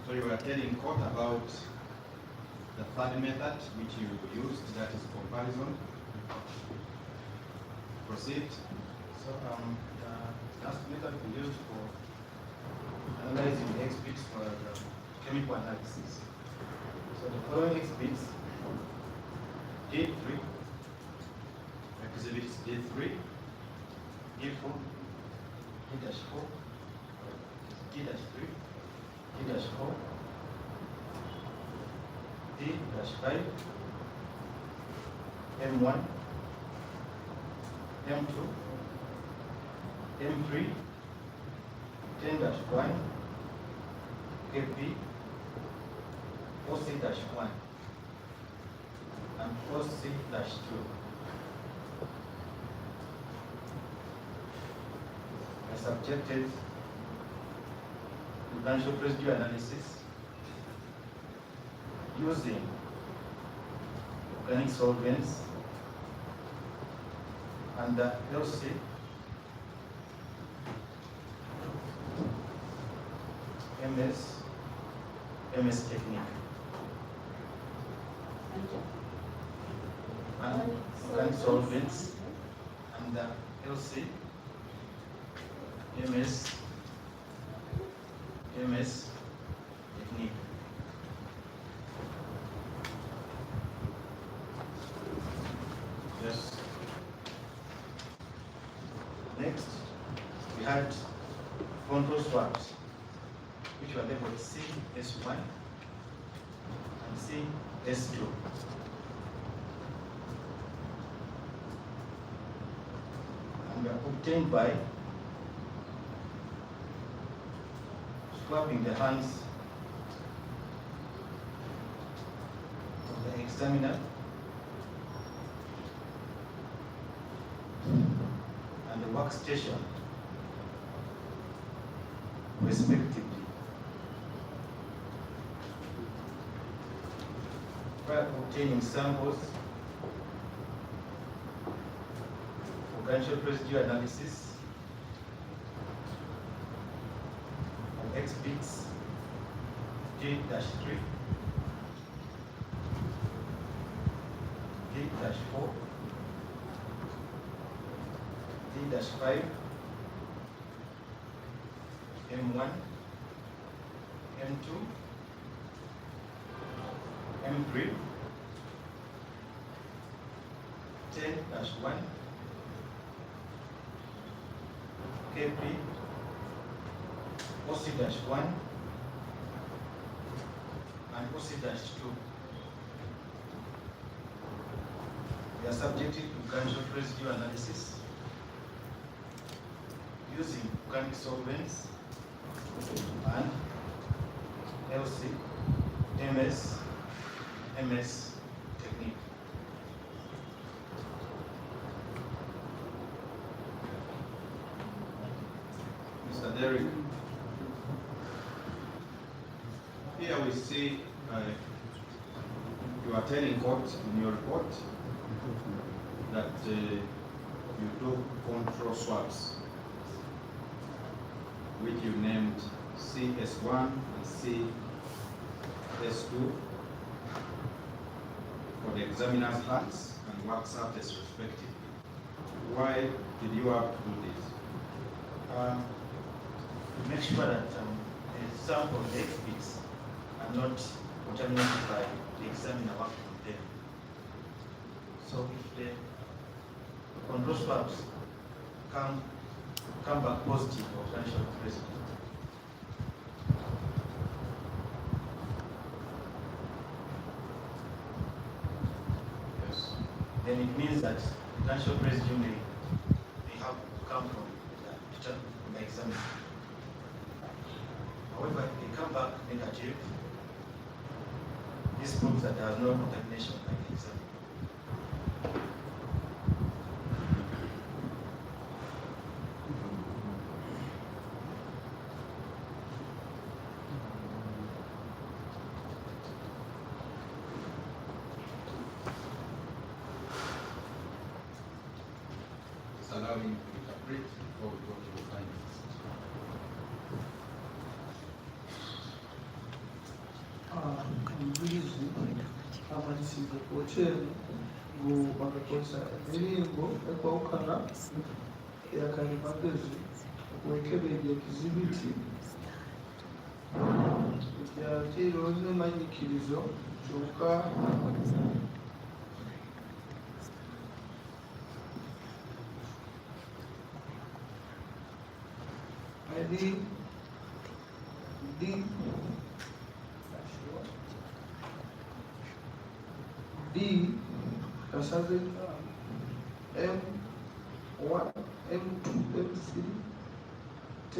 So you were telling court about the third method which you used, that is comparison. Proceed. So the last method we used for analyzing the exhibits for the chemical analysis. So the following exhibits: D3, Exhibits D3, D4, D-4, D-3, D-4, D-5, M1, M2, M3, 10-1, KP, OC-1, and OC-2. I subjected differential residue analysis using organic solvents, and LC MS technique. And organic solvents and LC MS technique. Yes. Next, we had control swaps, which were labeled CS1 and CS2. And were obtained by swapping the hands of the examiner and the workstation, respectively. By obtaining samples, organic residue analysis, of X bits D-3, D-4, D-5, M1, M2, M3, 10-1, KP, OC-1, and OC-2. They are subjected to gunshot residue analysis using organic solvents and LC, MS technique. Mr. Derek, here we see you are telling court in your report that you do control swaps, which you named CS1 and CS2 for the examiner's hands and work surface respectively. Why did you have to do this? To make sure that the sample of the X bits are not contaminated by the examiner working on them. So if the control swaps come back positive or potential residue, then it means that potential residue may have come from the examiner. However, if they come back negative, this proves that there is no contamination by the examiner. Allow me to interpret before we go to the findings. Omujulizi amanyisibwa kwokyeru ngu bagakozesa emiringo ekwawukana eyakalimagezi okwekebera ekizibiti ebyatiiro n'emanyikirizo kyokka eri D kasaze M1, M2, M3, T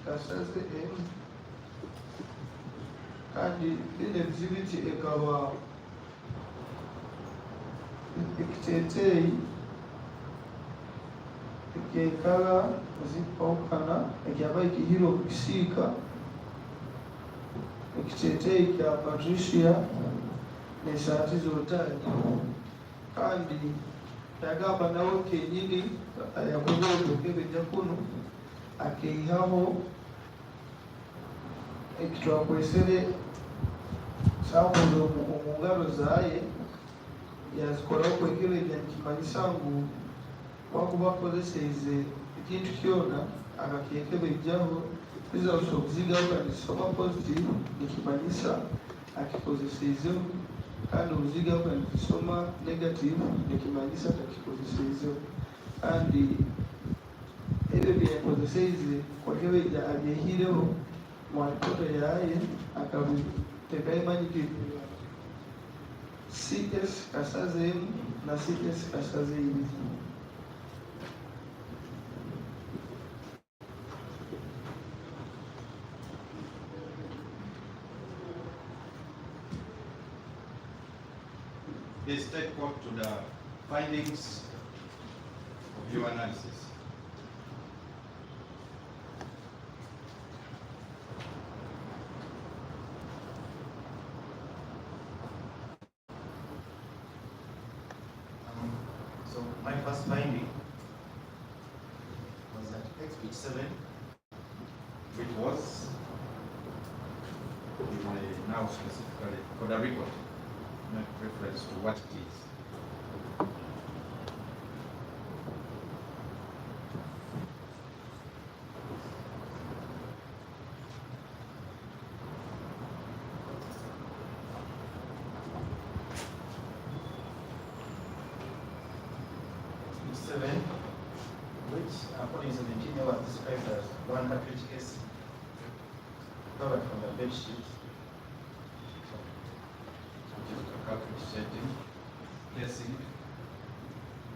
kasaze M kandi bino exhibit ekaba ekiteeteeyi ekekala zipawukana ekyaba ekihira okukisiika ekiteeteeyi kya Patricia esaati z'otaani kandi yagamba nawe kenyini yakoze okukebejja kuno akeihaho ekitwakwesere samuzo mu ngalo zaaye yazikoraho kwekebejja nikimanyisa ngu wakuba akozeseize ekintu kyona akakekebejjaho results okuzigaho kandi soma positive nikimanyisa akikozeseizeho kandi obuzigaho kandi kisoma negative nikimanyisa takikozeseizeho kandi ebyo byeyakozeseize kwekebejja abyehireho mu alipoota yaye akabitekaimanyikire CS kasazeemu na CS kasazeibiri. Please take note to the findings of your analysis. So my first finding was that exhibit 7, Which was, you may now specifically, for the record, make reference to what it is. exhibit 7, which according to the engineer was described as one cartridge case covered from the bed sheet. Cartridge setting, placing.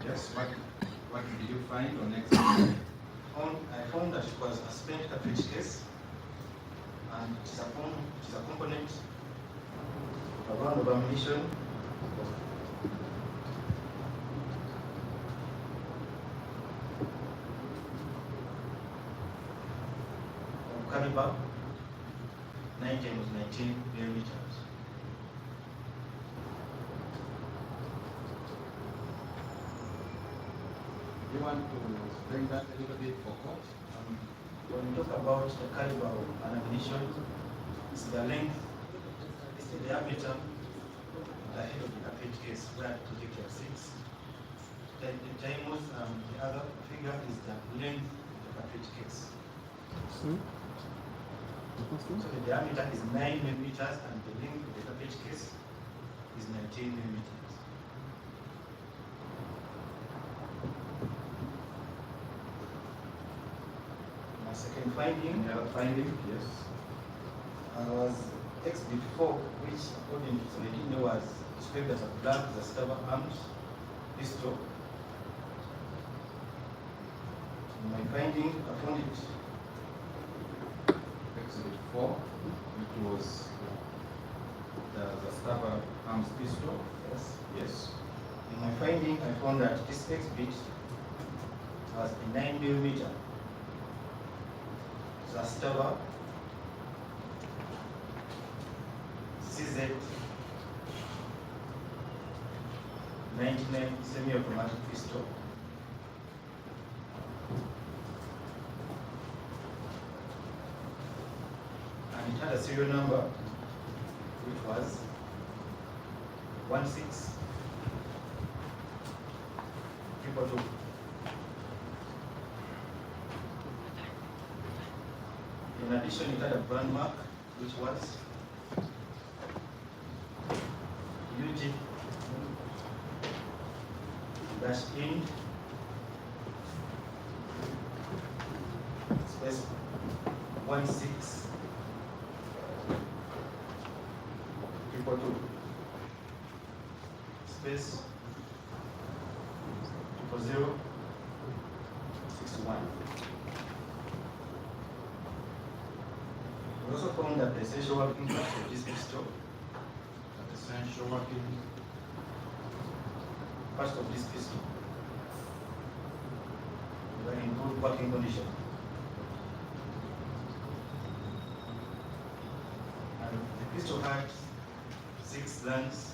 Yes, what did you find on next? I found that it was a spent cartridge case, and it is a component of a round of ammunition of caliber 9 times 19 millimeters. You want to bring that a little bit for court? When we talk about the caliber of an ammunition, it's the length, it's the diameter, the head of the cartridge case where the projectile sits. The diameter, the other figure is the length of the cartridge case. So the diameter is 9 millimeters and the length of the cartridge case is 19 millimeters. My second finding, Yes. was exhibit 4, which according to the was described as a black Zastava arms pistol. In my finding, I found it Exhibit 4, which was the Zastava arms pistol. yes. Yes. In my finding, I found that this exhibit was a 9 millimeter Zastava CZ 99 semi-automatic pistol. And it had a serial number which was 16222. In addition, it had a brand mark which was UG dash in space 16222 space 0061. We also found that the essential working parts of this pistol, Essential working. parts of this pistol, were in good working condition. And the pistol had 6 slants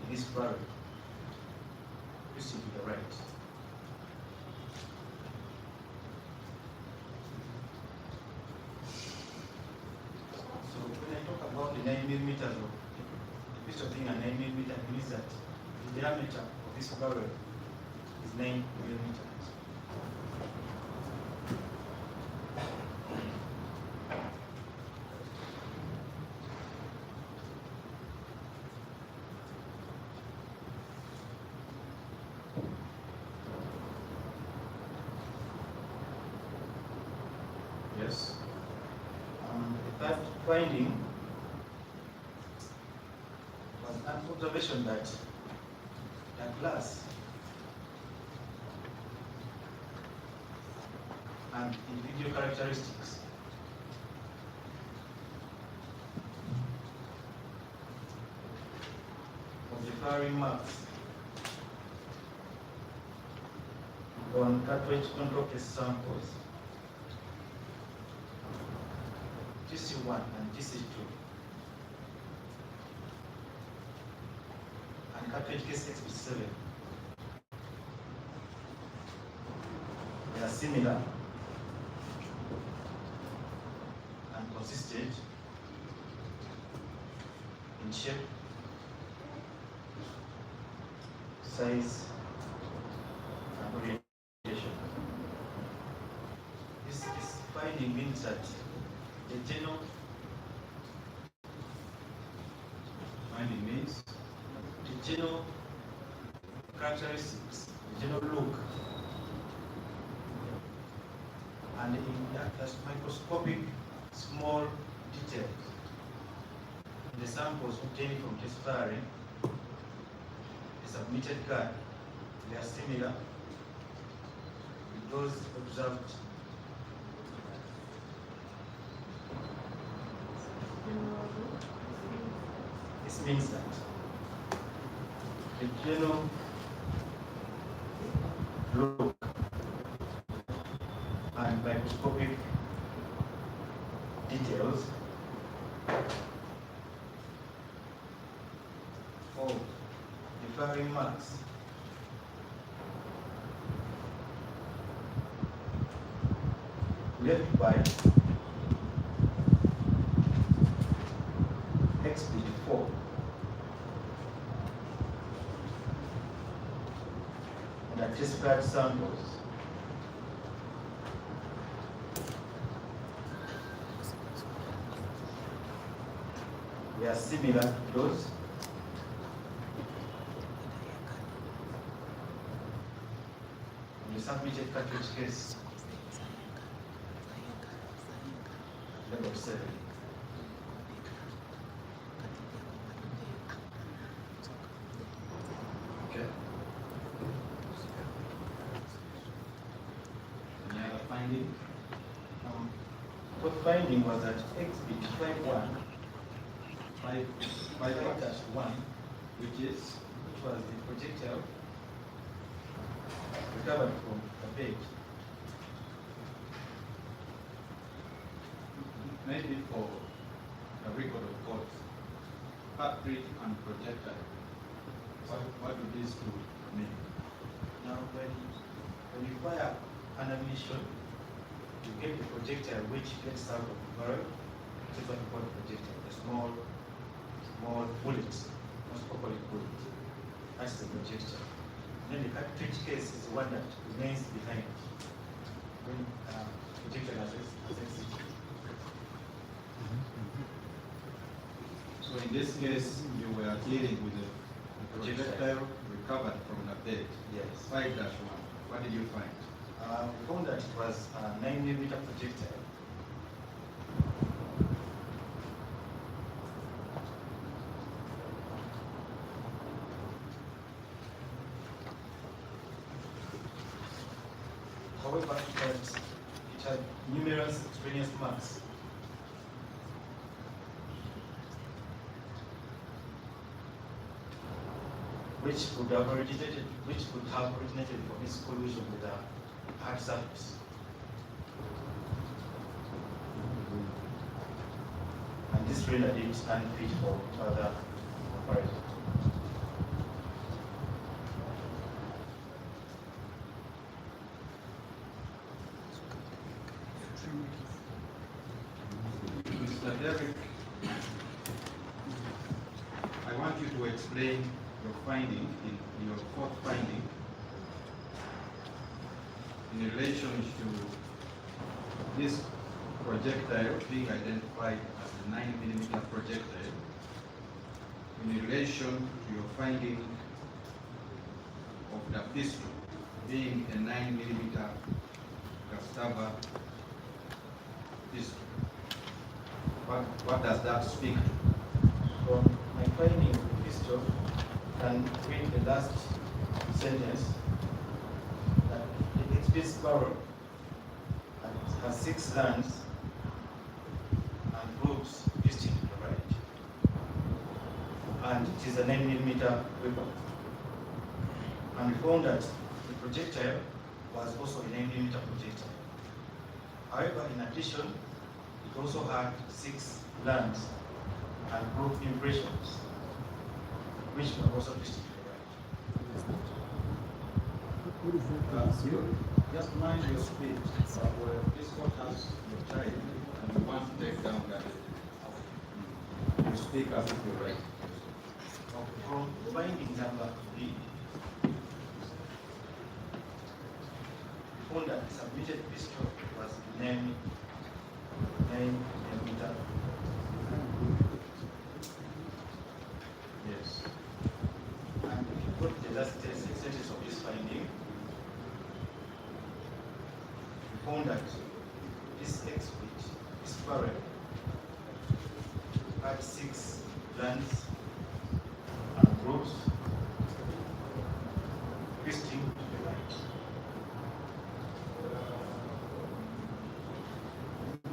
this barrel. You see to the right. So when I talk about the 9 millimeters of the pistol being a 9 millimeter, it means that the diameter of this barrel is 9 millimeters. Yes. The third finding was an observation that glass and individual characteristics of the firing marks on cartridge control case samples TC1 and TC2 and cartridge case XB7, they are similar and consistent in shape, size, and orientation. This finding means that the general finding means the general characteristics, the general look, and in that microscopic small details in the samples obtained from test firing, the submitted card, they are similar with those observed. This means that the general look and microscopic details of the firing marks left by XB4 and the test pad samples they are similar to those on the submitted cartridge case level 7. Okay. Any other finding? What finding was that XB51 5-1, which was the projectile recovered from the page, Maybe for a record of course, cartridge and projectile. What do these two mean? Now when you fire an ammunition, you get the projectile which gets out of the barrel. This is what we call the projectile, the small bullet, most properly bullet. That's the projectile. Then the cartridge case is the one that remains behind when projectile has exited. So in this case, you were dealing with a projectile recovered from the bed. Yes. 5-1. What did you find? We found that it was a 9mm projectile. However, it had numerous extraneous marks. Which could have originated from its collision with a hard surface. And this rendered it unfit for further operation. Mr. Derek, I want you to explain your finding, in your fourth finding, in relation to this projectile being identified as a 9mm projectile, in relation to your finding of the pistol being a 9mm Gustava pistol. What does that speak to? From my finding of the pistol, can read the last sentence that it exhibits barrel and it has 6 lands and groups listed to the right. And it is a 9mm weapon. And we found that the projectile was also a 9mm projectile. However, in addition, it also had 6 lands and group impressions, which were also listed to the right. Just mind your speed. This court has your child and you want to take down that. You speak as if you're right. From finding number B, we found that the submitted pistol was 9mm. Yes. And if you put the last sentence of this finding, we found that this exhibit, this barrel, had 6 lands and groups listing to the right.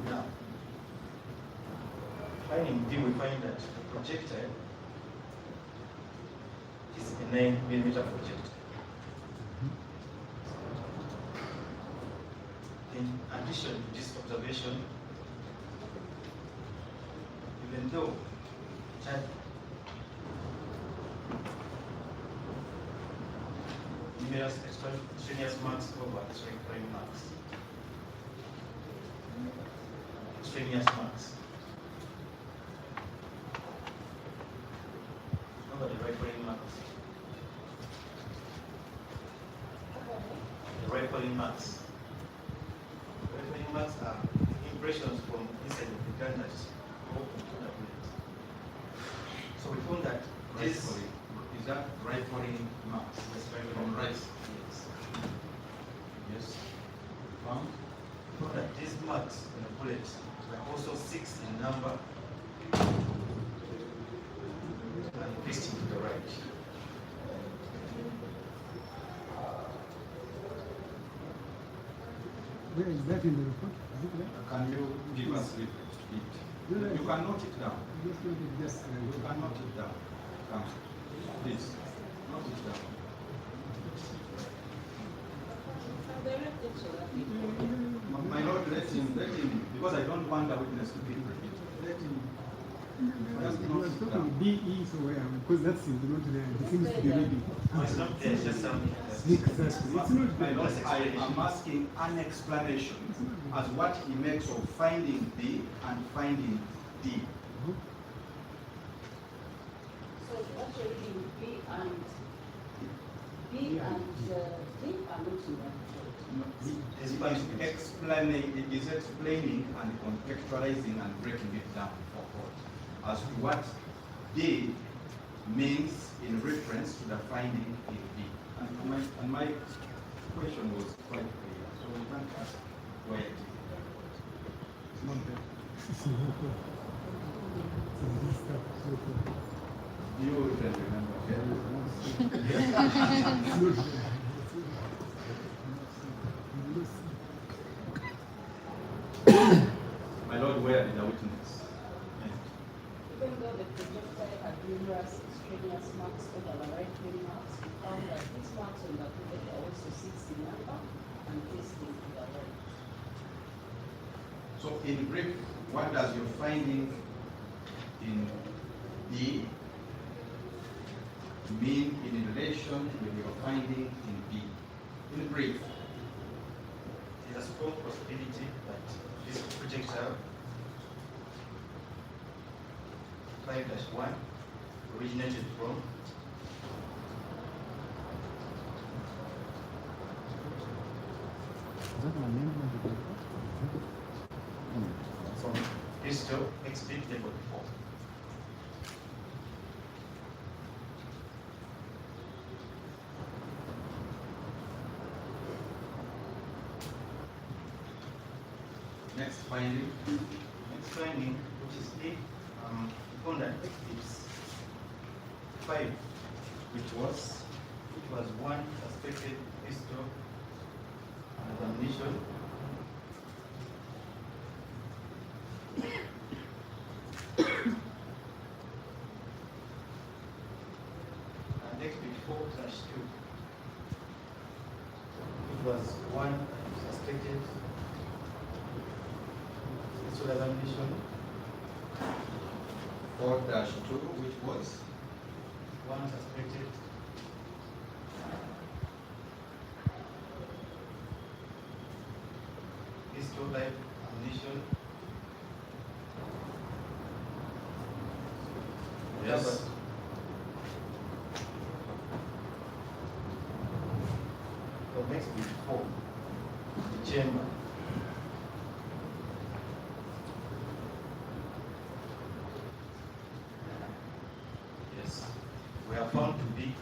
Now, finding D, we find that the projectile is a 9mm projectile. In addition to this observation, even though it had numerous extraneous marks over extraneous marks, extraneous marks over the rifling marks. The rifling marks. Rifling marks are impressions from inside of the gun that is open to the bullet. So we found that this Is that rifling marks? From right? yes. Yes. Found? We found that these marks on the bullet were also 6 in number and facing to the right. Where is that in the report? Is it there? Can you give us it? You can note it down. Just note it, just, You can note it down. Come, please. Note it down. My lord, let him, because I don't want the witness to be repeated. Let him. Just you note were it talking down. BE, so because that's in the note there. It seems to be reading. No, it's not there, it's just something else. Exactly. It's not My there. lord, I am asking an explanation as what he makes of finding B and finding D. So what you're reading, B and D are not in that. He is explaining and contextualizing and breaking it down for court as to what D means in reference to the finding in B. And my question was quite clear, so we can't ask where it is. It's not there. It's in this stuff. You can remember. It's not there. My lord, where did the witness? Even though the projectile had numerous extraneous marks over the right wing marks, we found that these marks on the bullet are also 6 in number and facing to the right. So in brief, what does your finding in D mean in relation with your finding in B? In brief. It is as strong possibility that this projectile 5-1 originated from from pistol XP table 4. Next finding. Next finding, which is A, found that exhibits 5, which was one suspected pistol and ammunition. And exhibit 4/2, it was one suspected pistol and ammunition. 4-2, which was One suspected pistol type ammunition. Yes. So next is 4, the chamber. Yes, we are found to be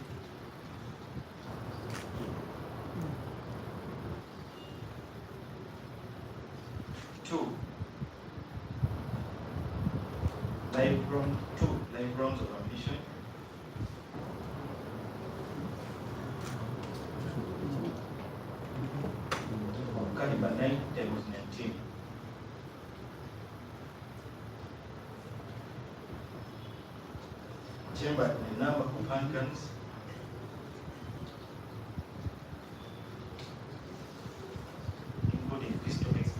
two live rounds of ammunition. Of caliber 9x19. Chamber, the number of handguns, including pistol X.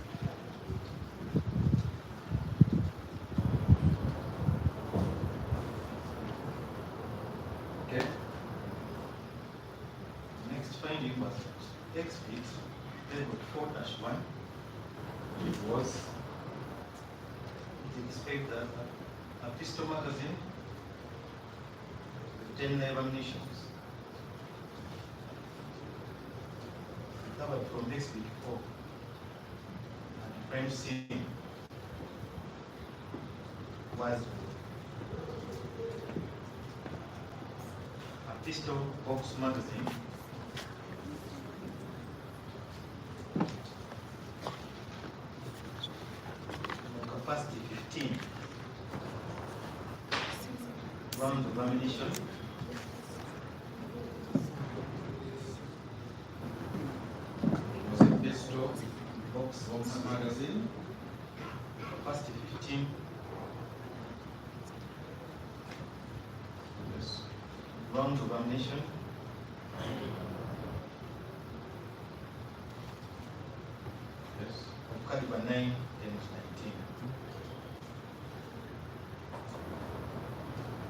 okay. Next finding was that X bit table 4-1, it was it displayed that a pistol magazine with 10 live ammunitions. Recovered from X bit 4 and the crime scene was a pistol box magazine capacity 15 rounds of ammunition. Was a pistol box magazine. Capacity 15 Yes. rounds of ammunition. Yes. Of caliber 9x19.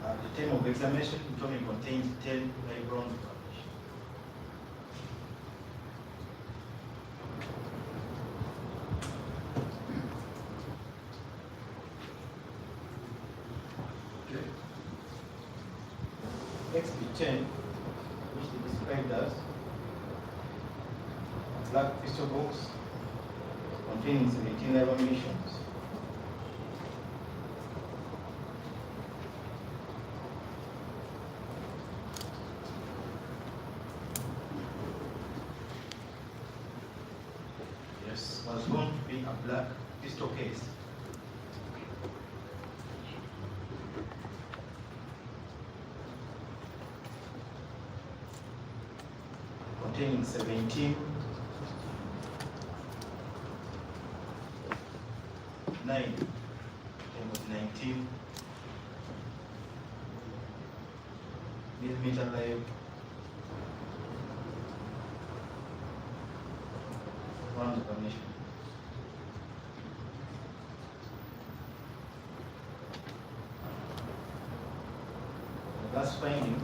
At the time of examination, it only contains 10 live rounds of ammunition. Okay. XP10, which they described as a black pistol box containing 17 live ammunitions. Yes, was going to be a black pistol case. Containing 17 19 millimeter live rounds of ammunition. The last finding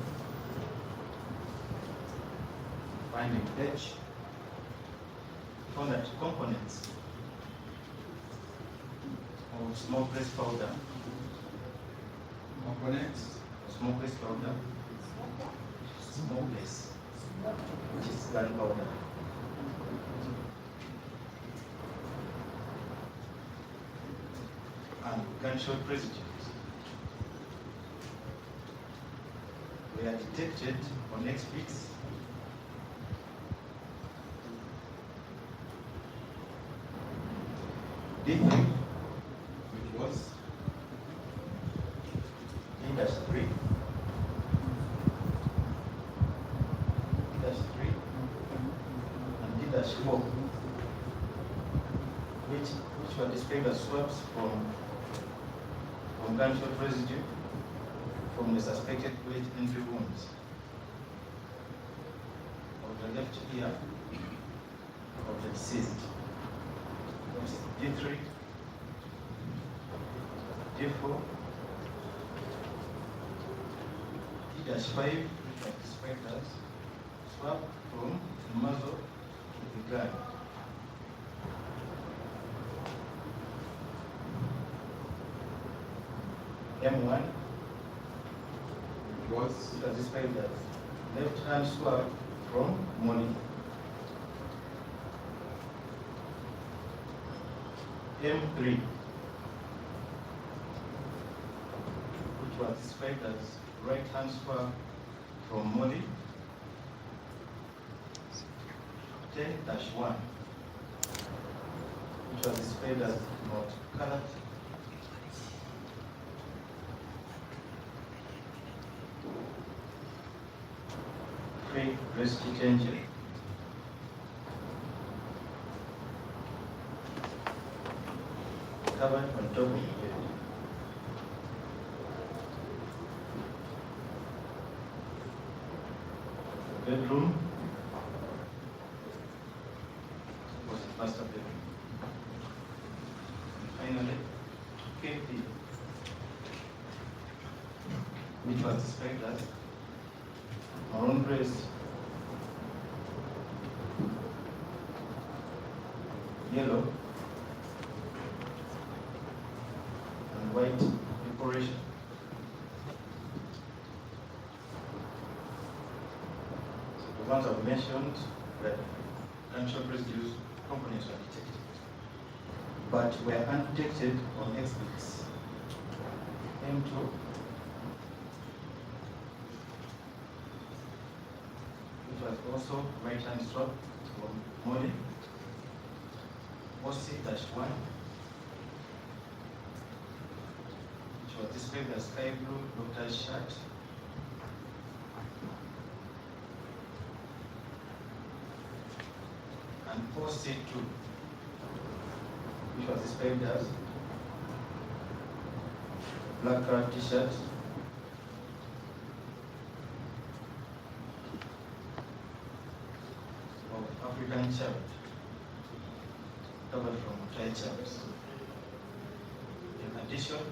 H found that components of smoke press powder, smokeless, which is gunpowder, and gunshot residues were detected on exhibits D3, which was D-3, and D-4, which were displayed as swabs from gunshot residue from the suspected bullet entry wounds of the left ear of the deceased. D3, D4, D-5, which was described as swab from the muzzle of the gun. M1 was described as left hand swab from Molly. M3, which was described as right hand swab from Molly. 10-1, which was displayed as not colored. Rescue engine. Covered on top of the bed. Bedroom was the master bedroom. And finally, KP, which was described as maroon dress, yellow, and white decoration. So the ones I've mentioned, that gunshot residues components were detected, but were undetected on exhibits M2, which was also right hand swab from Molly. OC-1, which was displayed as sky blue doctor's shirt. And OC-2, which was displayed as black colored t-shirt. Of African child, covered from triage. In addition,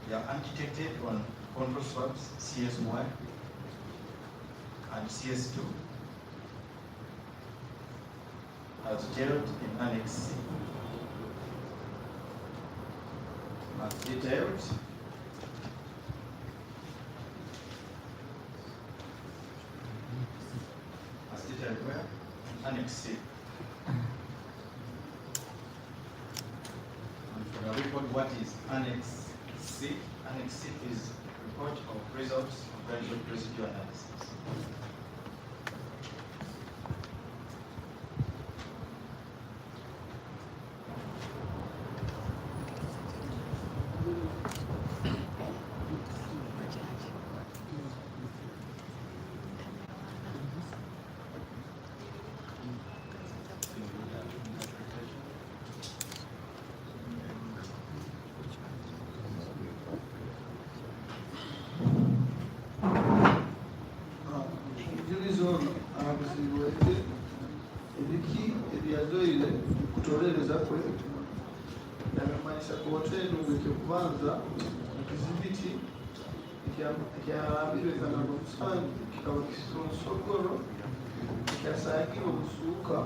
they are undetected on control swabs CS1 and CS2 as detailed in Annex C. As detailed where? Annex C. And for the report, what is Annex C? Annex C is report of results of gunshot residue analysis. Kubanza ekizibiti ekyalabirwe kana obusangi kikaba kisonsogoro kyasangibwa obusuuka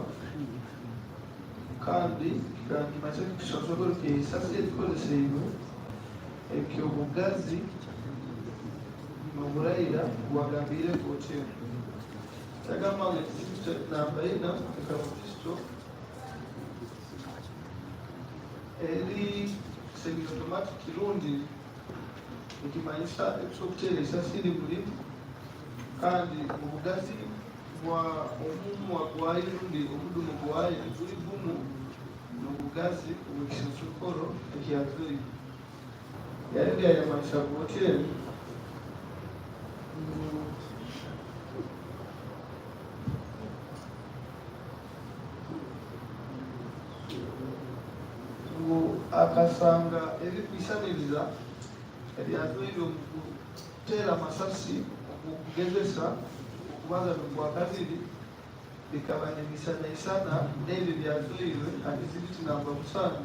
kandi kirangima kyo kisobola esasi ebikozeseibwe ekyo obugazi nobulayira bwagambire kotyo yagamba nga ekizito namba ina ekabukristo eri semi-automatic kirungi ekimanyisa ekisokuteera esasi eri bulimu kandi obugazi bwa omumwa gwayo rundi omudumu gwayo guli gumu n'obugazi obwekisosokolo ekyazoi yali byayamanyisa bwoteri ngo akasanga ebikwisaniriza eryazoire okuteera amasasi okugezesa okubaza nokwakabiri bikaba nemisanaisana n'ebyo byazoirwe ati zibiti namba musanvu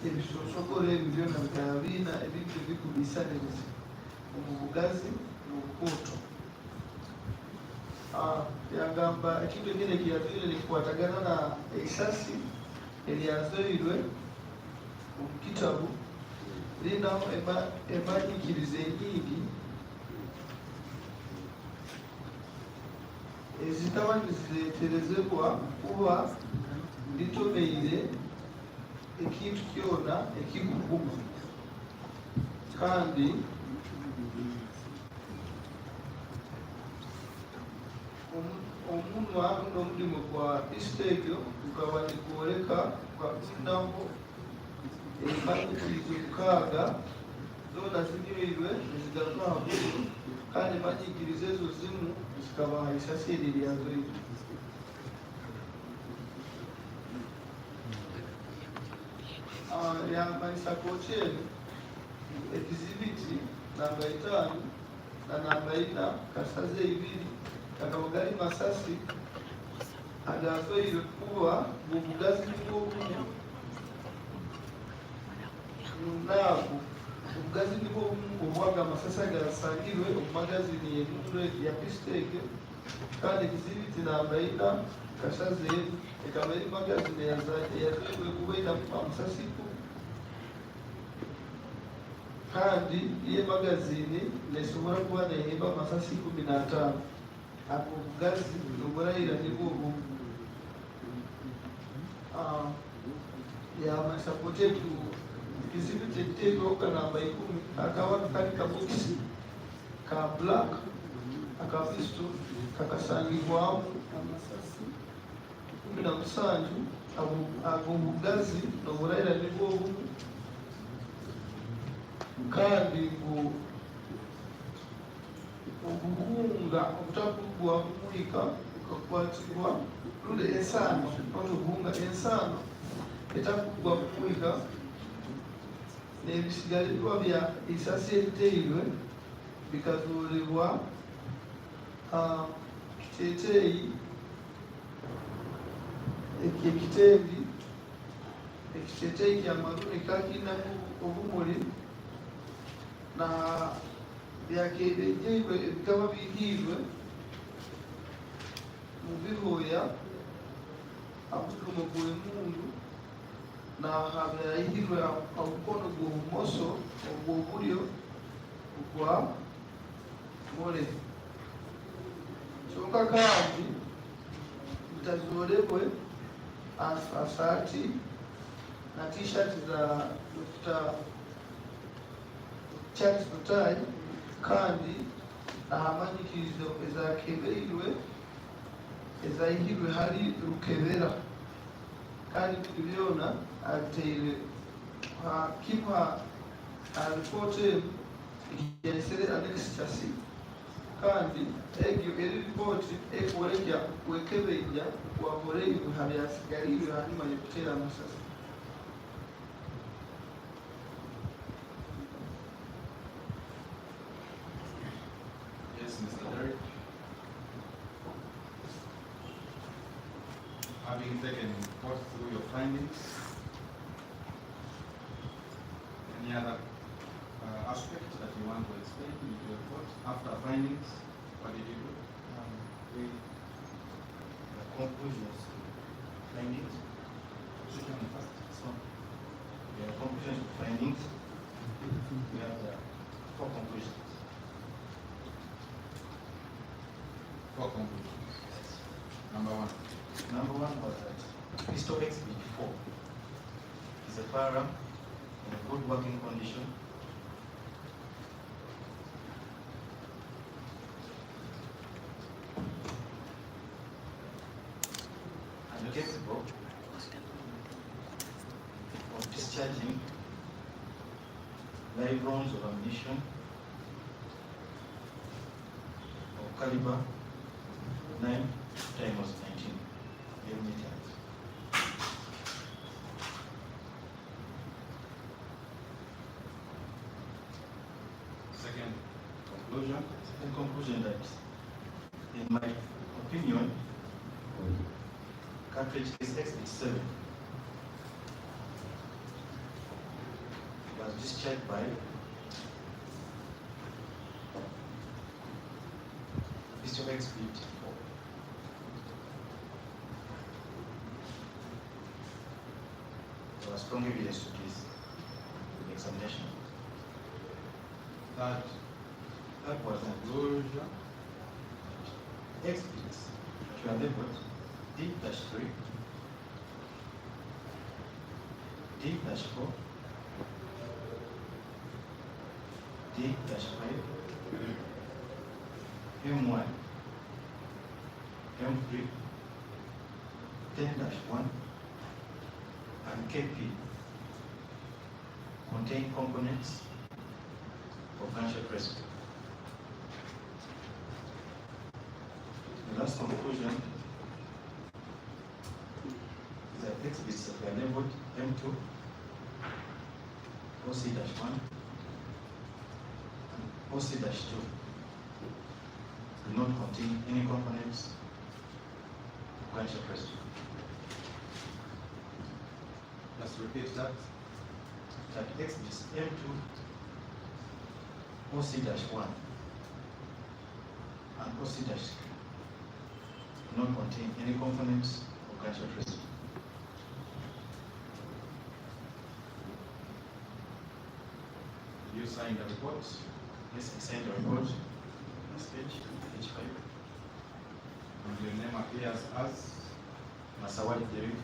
ebisosokolo ebyo byona bikaba biina ebintu ebikubisaniriza omu bugazi n'obukuuto yagamba ekintu ekindi ekyazoire nekikwatagana na esasi eryazoirwe omu kitabu linamu emanyikiriza enyingi ezitaba nizireterezebwa kuba litomeire ekintu kyona ekikugumu kandi omunwa n'omulimu gwa istegyo gukaba nigworeka gwakunamu emanyikirizo mukaaga zona zinywirwe nezigaruka hagulu kandi emanyikirizo ezo zimu zikabaha isasi eri lyazoirwe yamanyisa kokyeni ekizibiti namba 5 na namba 4 kasaze 2 kakaba gali masasi agazoirwe kuba mubugazi bwobumu naago obugazi nibwo obwaga amasasi agasangirwe omumagazini emundu ya pisteke kandi ekizibiti namba 4 kasaze ekaba eri magazini eyazoirwe kuba einamu amasasi 10 kandi iye magazini nesobola kuba nehimba amasasi 15 ako obugazi obulayira nibwo obumu yamanyisa potetu kizibiti ekiteekewoka namba 10 akaba kali kabokisi ka black akapisto kakasangibwamu amasasi 17 ago obugazi n'obulayira nibwo obumu kandi ngo obuhunga obutakugwa kumulika bukakwatibwa lule ensano obuhunga ensano etakugwa kumulika nebisigalirwa bya isasi eriteirwe bikazuulibwa kiteeteeyi ekiteebi ekiteeteeyi kyamaruni kakinamu obumuli na byakeerejeibwe ebikaba bihiirwe mu bihoya amudumo gw'emundu na habyahirwe omukono gw'obumoso ogw'obulyo ogwa mole kyonka kandi bitazoolebwe asaati na t-shirt za Dr. Charles Mutai kandi ahamanyikirizo ezakebeirwe ezayihirwe hari rukebera kandi byona ateire kipa alipote ikijesere anextasi kandi egyo eri ripoti ekuwerekya wekebeija wakoreirwe habyasigalirwe hanyuma yokutera amasasi having taken thought through your findings, any other aspects that you want to explain in your report? After findings, what did you do? conclusions, findings. Second and first. So, we have conclusions to findings. We have the 4 conclusions. 4 conclusions. Number 1. Number 1 was that Crystal XB4 is a firearm in a good working condition. And capable of discharging live rounds of ammunition of caliber 9 times 19 millimeters. Second conclusion. Second conclusion that, in my opinion, cartridge case XB7 was discharged by pistol XB4. There was strong evidence to this in the examination. That was Conclusion. exhibits that were labeled D-3, D-4, D-5, M1, M3, 10-1, and KP contain components of gunshot rescue. The last conclusion is that exhibits that were labeled M2, OC-1, and OC-2 do not contain any components of gunshot rescue. Let's repeat that. That exhibits M2, OC-1, and OC-2 do not contain any components of gunshot rescue. You signed the report. Yes, I signed the report. This page 5. And your name appears as Masawali Derek,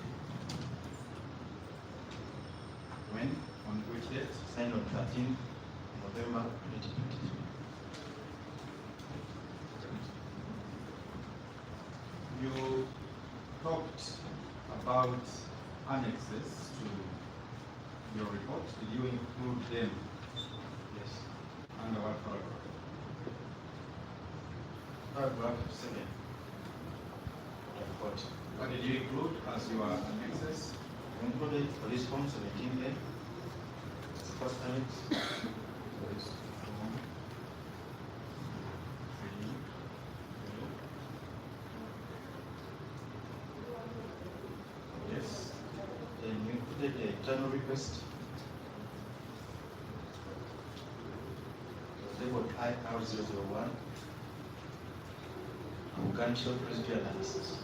when? On which date? signed on 13 November 2023. You talked about annexes to your report. Did you include them? Yes. Under what paragraph? Paragraph 7 of the report. What did you include as your annexes? We included police form 17A, first annex, Police form 3. Yes. then we included the internal request. It was labeled IR001, and gunshot residue analysis.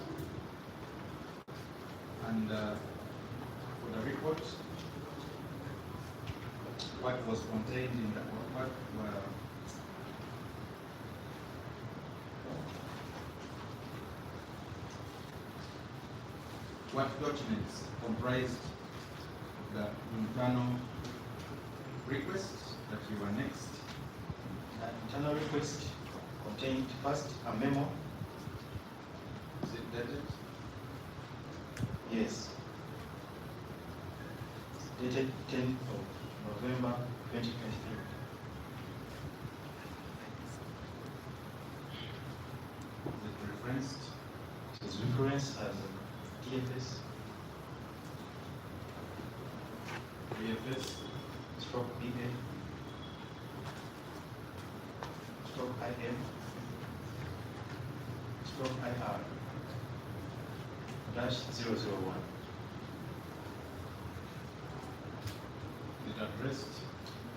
And for the report, what was contained in the what documents comprised the internal requests that you annexed? The internal request contained first a memo. Is it dated? Yes. Dated 10th of November 2023. Is it referenced? It is referenced as TFS, BFS? stroke BA, stroke IM, stroke IR, -001. Is it addressed?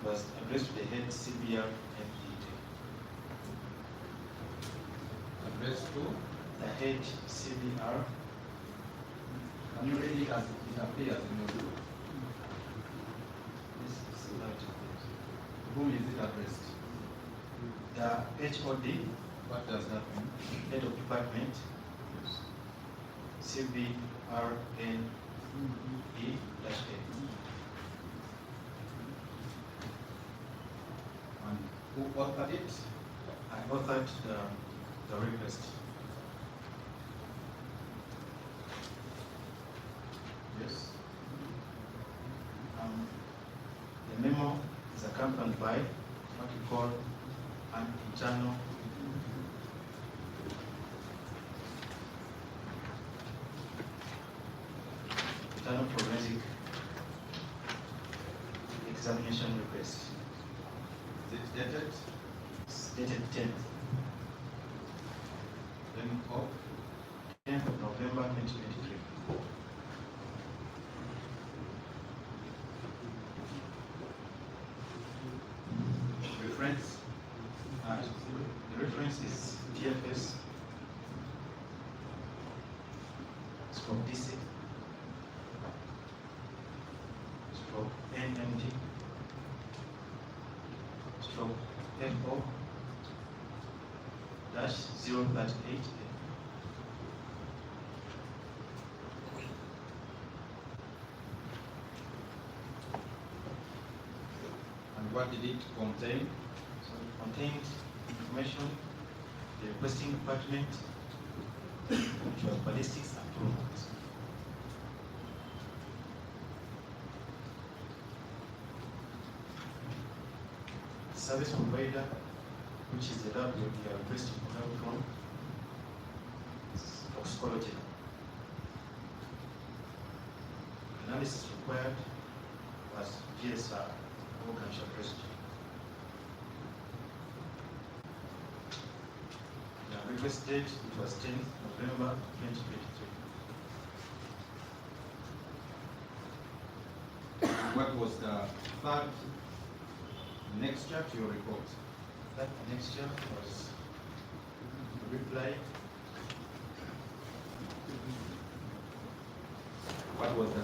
Was addressed to the head CBR and Addressed to? the head CBR Can you read it as it appears in your book? This is how it appears. To whom is it addressed? The HOD, What does that mean? head of department, CBRNE-A. And who authored it? I authored the request. Yes. The memo is accompanied by what we call an internal forensic examination request. Is it dated? It's dated 10th of November 2023. Reference? The reference is TFS stroke DC stroke NMD stroke FO dash 038. And what did it contain? So it contains information the requesting department, which was ballistics and toolbox. Service provider, which is the lab you are requesting for help from, is toxicology. Analysis required was GSR, organ short residue. The request date, it was 10th November 2023. What was the third annexure to your report? That annexure was a reply. What was the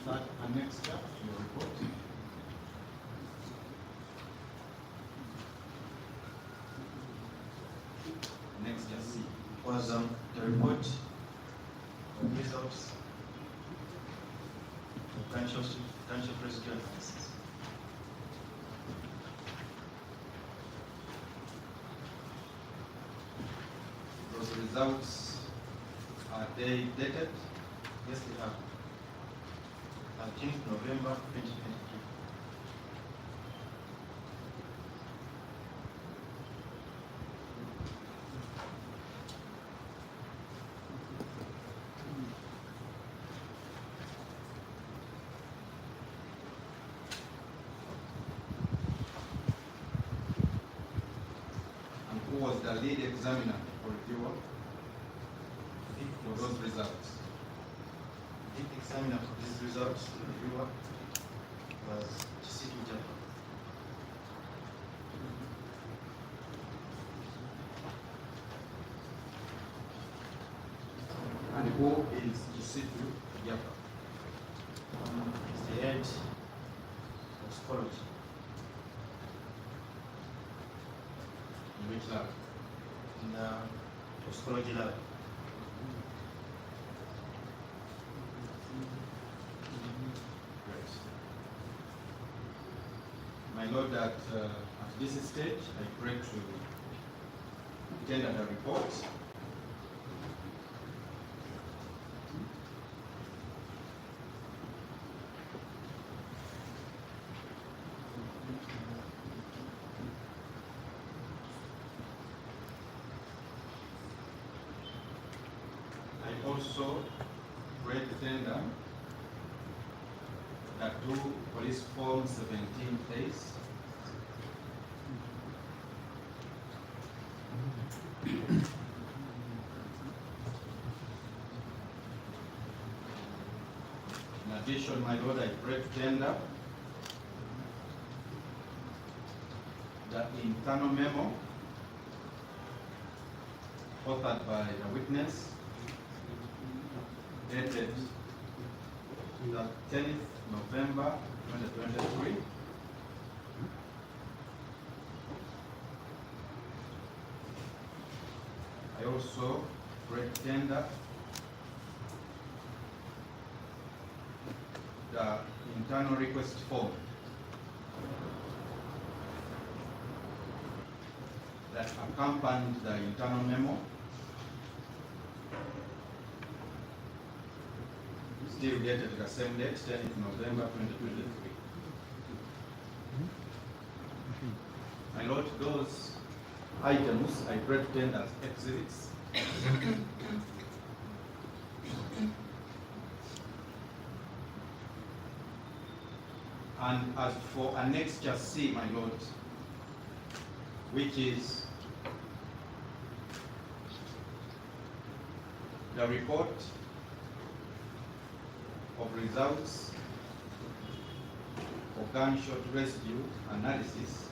third annexure to your report? Annexure C. Was the report of results of gunshot residue analysis. Those results, are they dated? Yes, they are. 13th November 2023. And who was the lead examiner or reviewer for those results? The examiner for these results, the reviewer, was Chisitu Japa. And who is Chisitu Japa? Is the head of psychology In which lab? in the toxicology lab. Great. My lord, at this stage, I pray to tender the report. I also pray to tender the two police form 17 days. In addition, my lord, I pray to tender the internal memo authored by the witness dated the 10th November 2023. I also read tender the internal request form that accompanied the internal memo, still dated the same date, 10th November 2023. My lord, those items I pretend as exhibits. And as for Annexure C, my lord, which is the report of results of gunshot rescue analysis,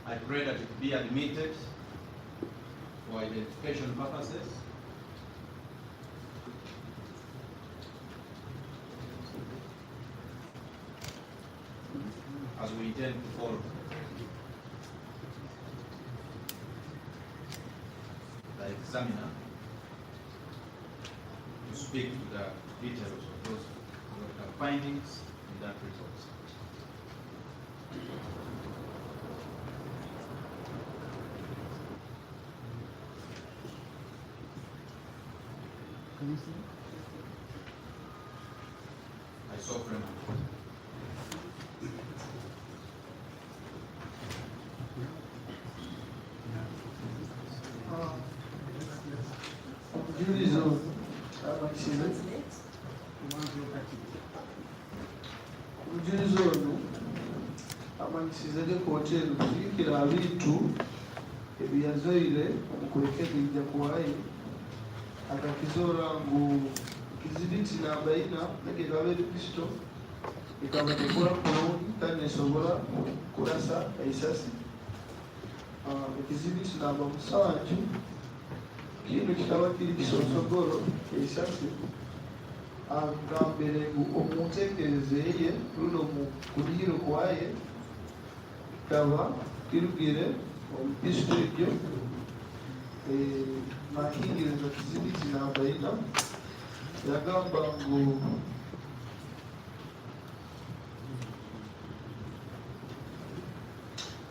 I pray that it be admitted for identification purposes. As we intend to follow the examiner to speak to the details of those findings in that report. Can you see? I saw Freeman. Omujulizi amakisize omujulizi ono amanyisizeko kooti eno kuziikira ebintu ebyazaire omukuleka ebijja kuwaye akakizoora ngu kizibiti namba ina negekaba ebipisto ekaba tekola kulungi kandi nesobola kulasa eisasi ekizibiti namba musanju kino kikaba kiri kisosogolo eisasi agambire ngu omuntekereze ye luno kuliiro kwaye kikaba kirugire omupisto egyo makingirizo kizibiti namba ina yagamba ngu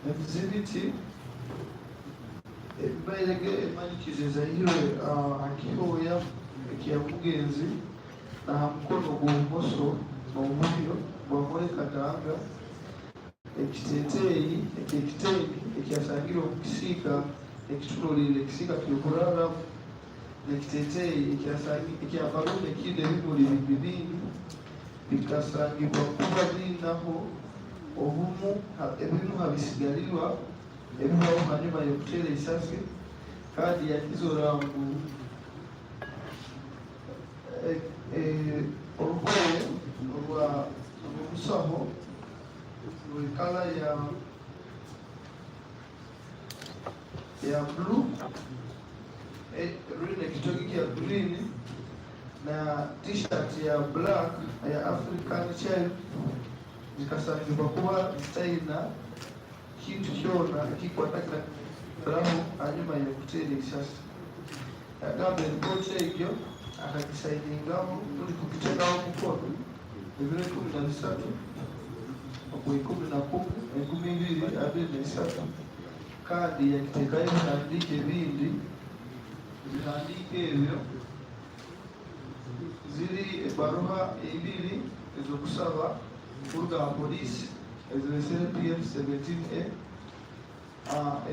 ekizibiti ebibairege emanyikiriza iwe akihooya ekyamugenzi naha mukono gwobumoso n'omuliro bwamwore Katanga ekiteeteeyi ekyekitengi ekyasangire omu kisiika ekitunuulire ekisiika kyokuraramu n'ekiteeteeyi ekyavalumu ekindi ebimuli bibiri bikasangibwa kuba birinaho obumu ebimu habisigalirwa ebibaho hanyuma y'okuteera eisasi kandi yakizoora ngu olugoye olw'omusaho lw'ekala ya blue lulina ekitogi kya green na t-shirt ya black ya African child zikasangibwa kuba zitayina kintu kyona ekikwatagiraho hanyuma y'okuteera eisasi. Yagamba eripooti egyo akagisainingamu tuli kukiteekaho mukono ebiro 13 okwe-11/2023 kandi yakiteekayo ebihandiiko ebindi. Ebihandiiko ebyo ziri ebaruha ibiri ez'okusaba kuruga ha polisi eziresere PF 17A,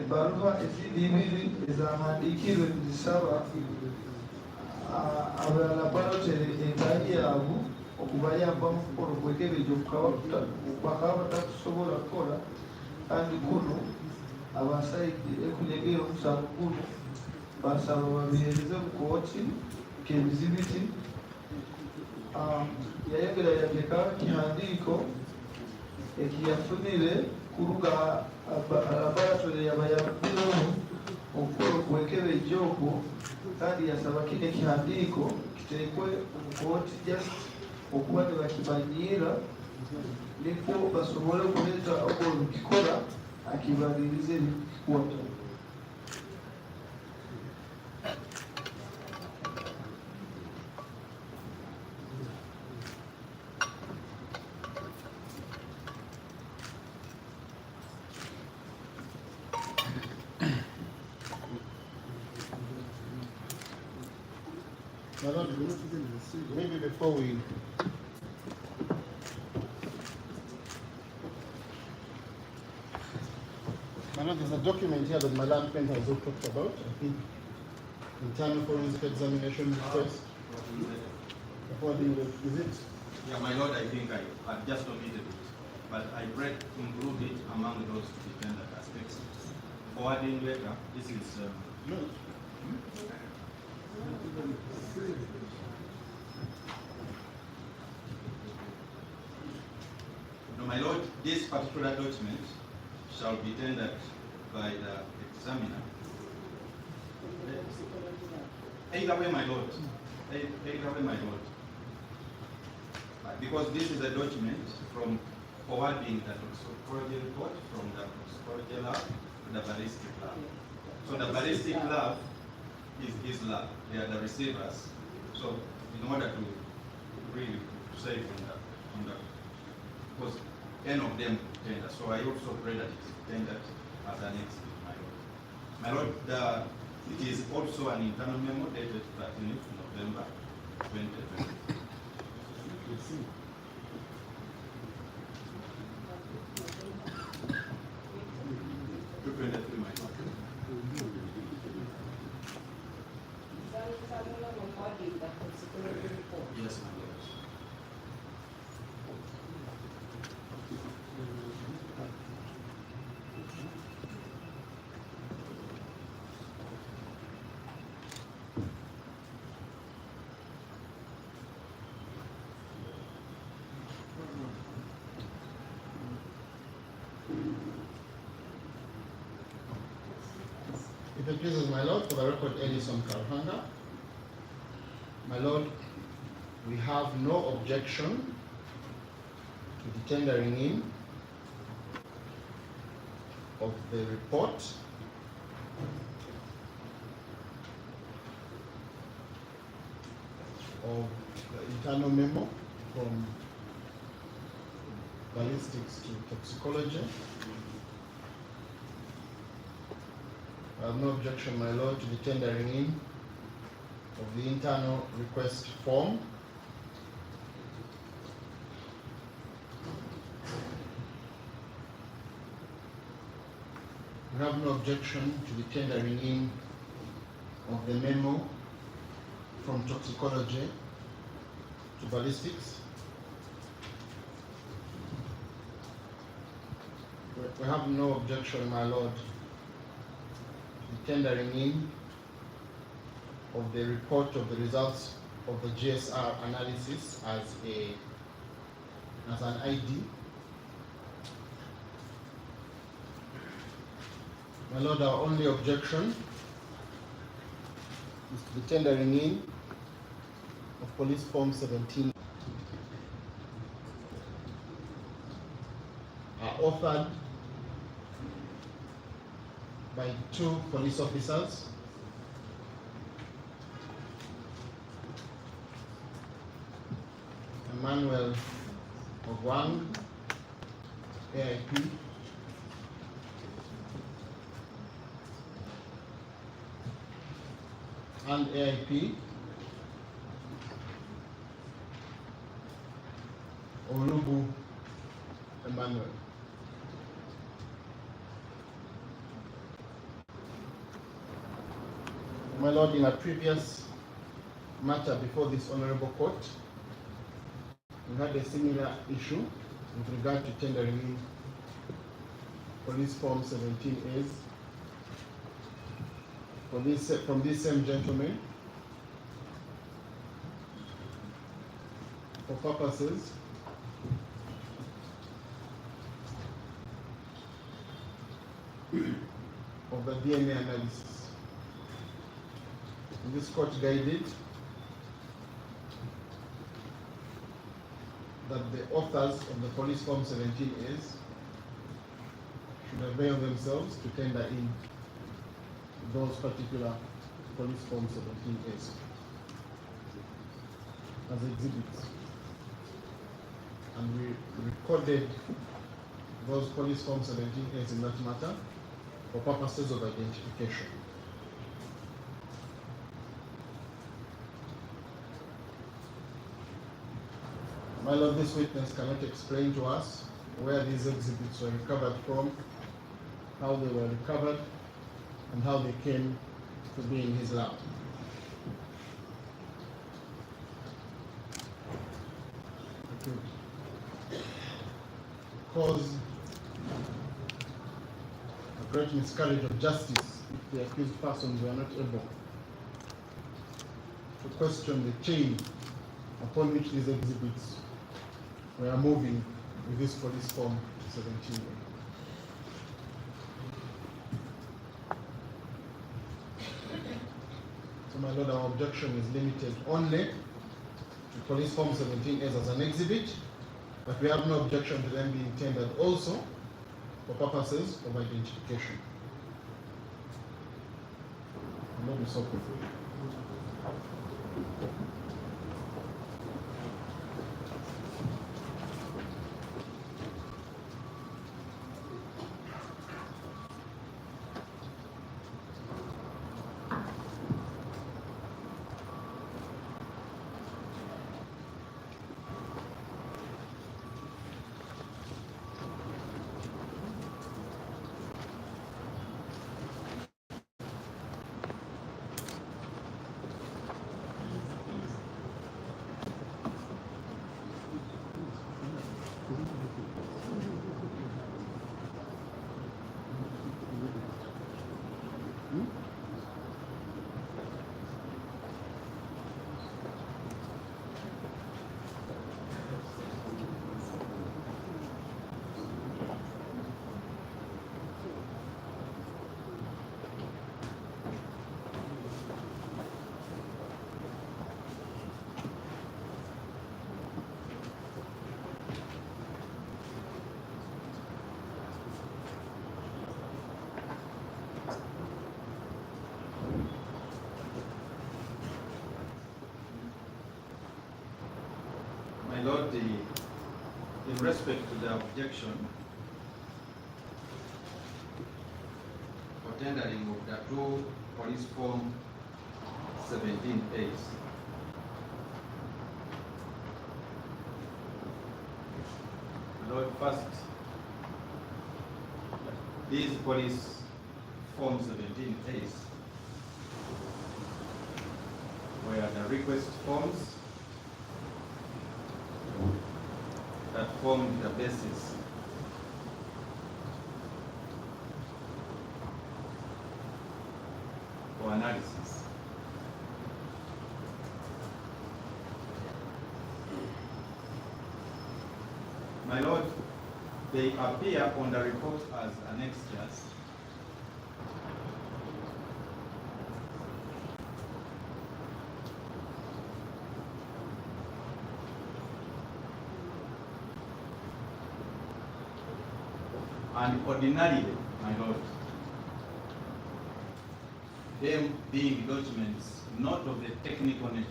ebaruha ezindi ibiri ezahandiikirwe nizisaba abalaboratory entahi yaabo okubayambamu kukola okwekebeja bakaba batakusobola kukola kandi kuno abasaidi ekunyegeera omusango guno basaba babihereze mu kooti nk'ebizibiti. Yayongera yateeka kihandiiko ekiyafunire kuluga laboratory yabayabulamu okukola okuwekera ejjoogo kandi yasaba kino ekihandiiko kiteekwe omukooti just okuba ne bakimanyiira nikwo basobole okuleeta okukikola akibalirize ebikukwata. Maybe before we there's a document here that Madam Pent has also talked about. I think internal forensic examination request. Is it? Yeah, my lord, I think I've just omitted it, but I read include it among those dependent aspects. Forwarding letter, this is No. no, my lord, this particular document shall be tendered by the examiner. Either way, my lord. Either way, my lord. Because this is a document from forwarding the toxicology report from the toxicology lab to the ballistic lab. So the ballistic lab is his lab. They are the receivers. So in order to really save on the because any of them tender. So I also pray that it is tendered as an exhibit, my lord. My lord, it is also an internal memo dated 13th November 2020. 223, my lord. Yes, my lord. If it pleases my lord, for the record, Edison Karhanga. My lord, we have no objection to the tendering in of the report of the internal memo from ballistics to toxicology. I have no objection, my lord, to the tendering in of the internal request form. We have no objection to the tendering in of the memo from toxicology to ballistics. We have no objection, my lord, tendering in of the report of the results of the GSR analysis as an ID. My lord, our only objection is to the tendering in of police form 17 are authored by 2 police officers, Emmanuel Ogwang, AIP, and AIP Olubu Emmanuel. My lord, in a previous matter before this honorable court, we had a similar issue with regard to tendering in police form 17As from this same gentleman for purposes of the DNA analysis. And this court guided that the authors of the police form 17As should avail themselves to tender in those particular police form 17As as exhibits. And we recorded those police form 17As in that matter for purposes of identification. My lord, this witness cannot explain to us where these exhibits were recovered from, how they were recovered, and how they came to be in his lab. It would cause a great miscarriage of justice if the accused persons were not able to question the chain upon which these exhibits were moving with this police form 17A. So my lord, our objection is limited only to police form 17As as an exhibit, but we have no objection to them being tendered also for purposes of identification. And let me stop with you. My lord, in respect to the objection for tendering of the two police form 17As, my lord, first, these police form 17As were the request forms that formed the basis for analysis. My lord, they appear on the report as annexures and ordinarily, my lord, them being documents not of the technical nature.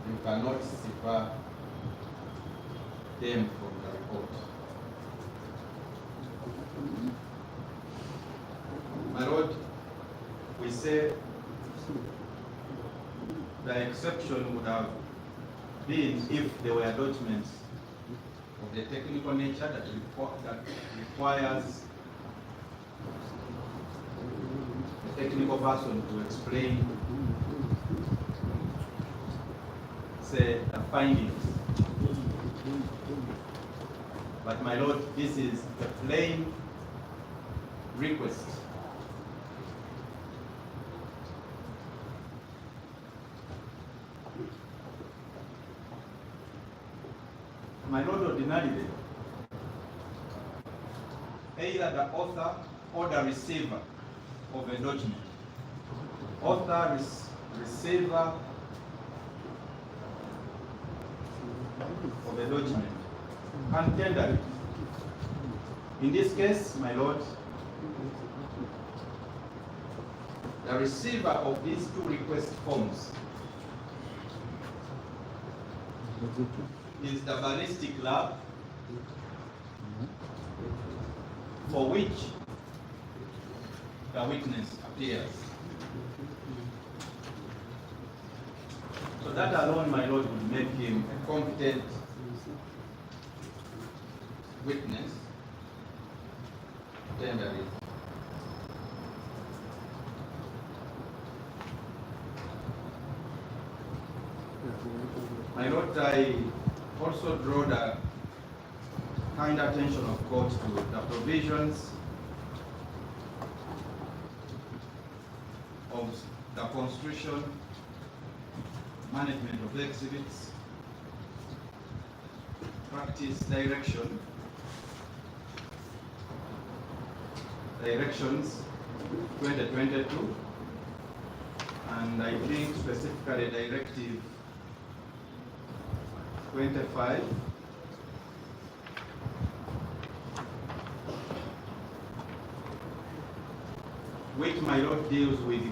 You cannot sever them from the report. My lord, we say the exception would have been if there were documents of the technical nature that requires a technical person to explain, say, the findings. But my lord, this is a plain request. my Lord, ordinarily, either the author or the receiver of a document, author, receiver of a document, can tender it. In this case, my Lord, the receiver of these two request forms is the ballistic lab, for which the witness appears. So that alone, my Lord, would make him a competent witness to tender it. My Lord, I also draw the kind attention of court to the provisions of the Constitution, management of exhibits, practice direction, directions 2022, and I think specifically directive 25, which my Lord deals with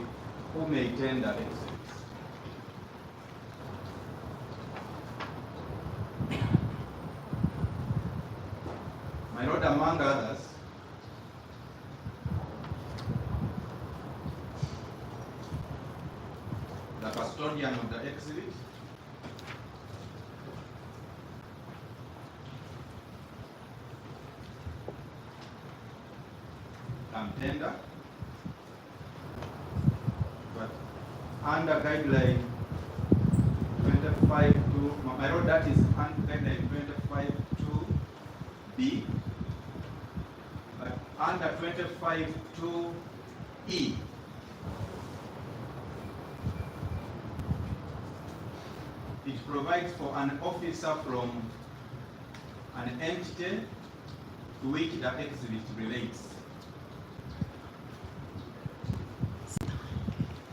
who may tender exhibits. My Lord, among others, the custodian of the exhibit, can tender, but under guideline 25 to, my Lord, that is under guideline 25 to B, but under 25 to E, it provides for an officer from an entity to which the exhibit relates.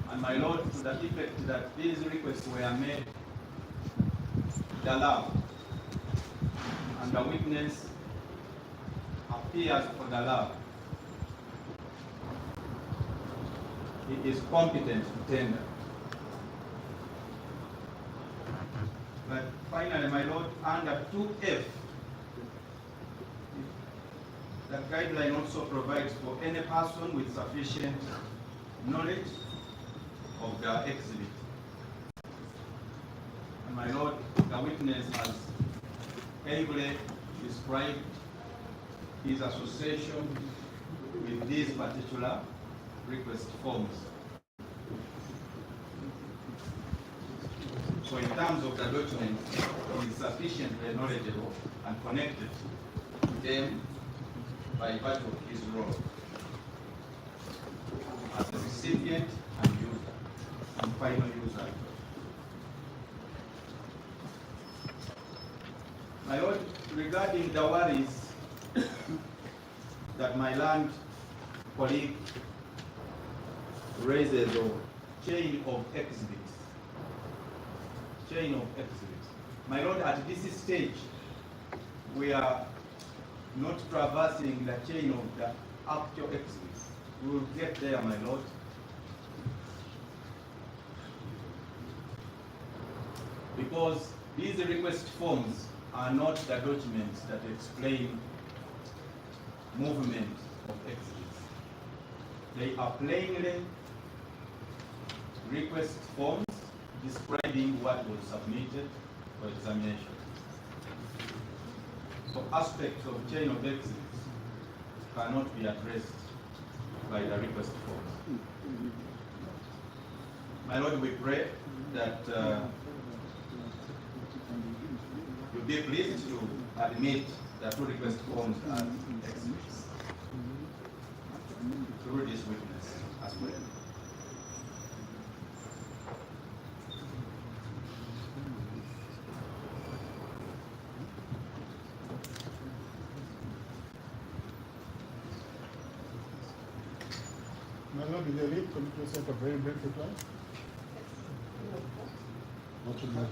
And my Lord, to the effect that these requests were made, the lab, and the witness appears for the lab, he is competent to tender. But finally, my Lord, under 2F, the guideline also provides for any person with sufficient knowledge of the exhibit. And my Lord, the witness has ably described his association with these particular request forms. So in terms of the document, he is sufficiently knowledgeable and connected to them by virtue of his role as a recipient and user, and final user. My Lord, regarding the worries that my land colleague raises of chain of exhibits, my Lord, at this stage, we are not traversing the chain of the actual exhibits. We will get there, my Lord. Because these request forms are not the documents that explain movement of exhibits. They are plainly request forms describing what was submitted for examination. So aspects of chain of exhibits cannot be addressed by the request forms. My Lord, we pray that you'll be pleased to admit the two request forms as exhibits through this witness as well. My Lord, with your leave, could you please make a very brief reply? What should like?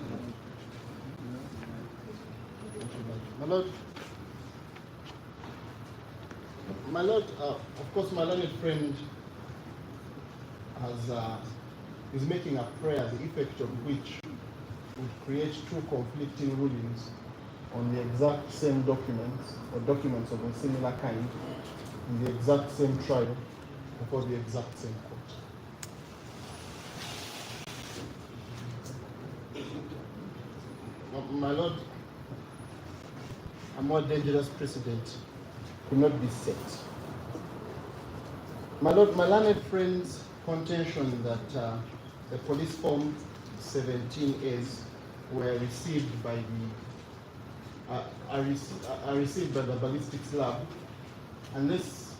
My Lord, of course, my learned friend is making a prayer, the effect of which would create two conflicting rulings on the exact same documents or documents of a similar kind in the exact same trial before the exact same court. My Lord, a more dangerous precedent could not be set. My Lord, my learned friend's contention that the police form 17As were received by are received by the ballistics lab, and this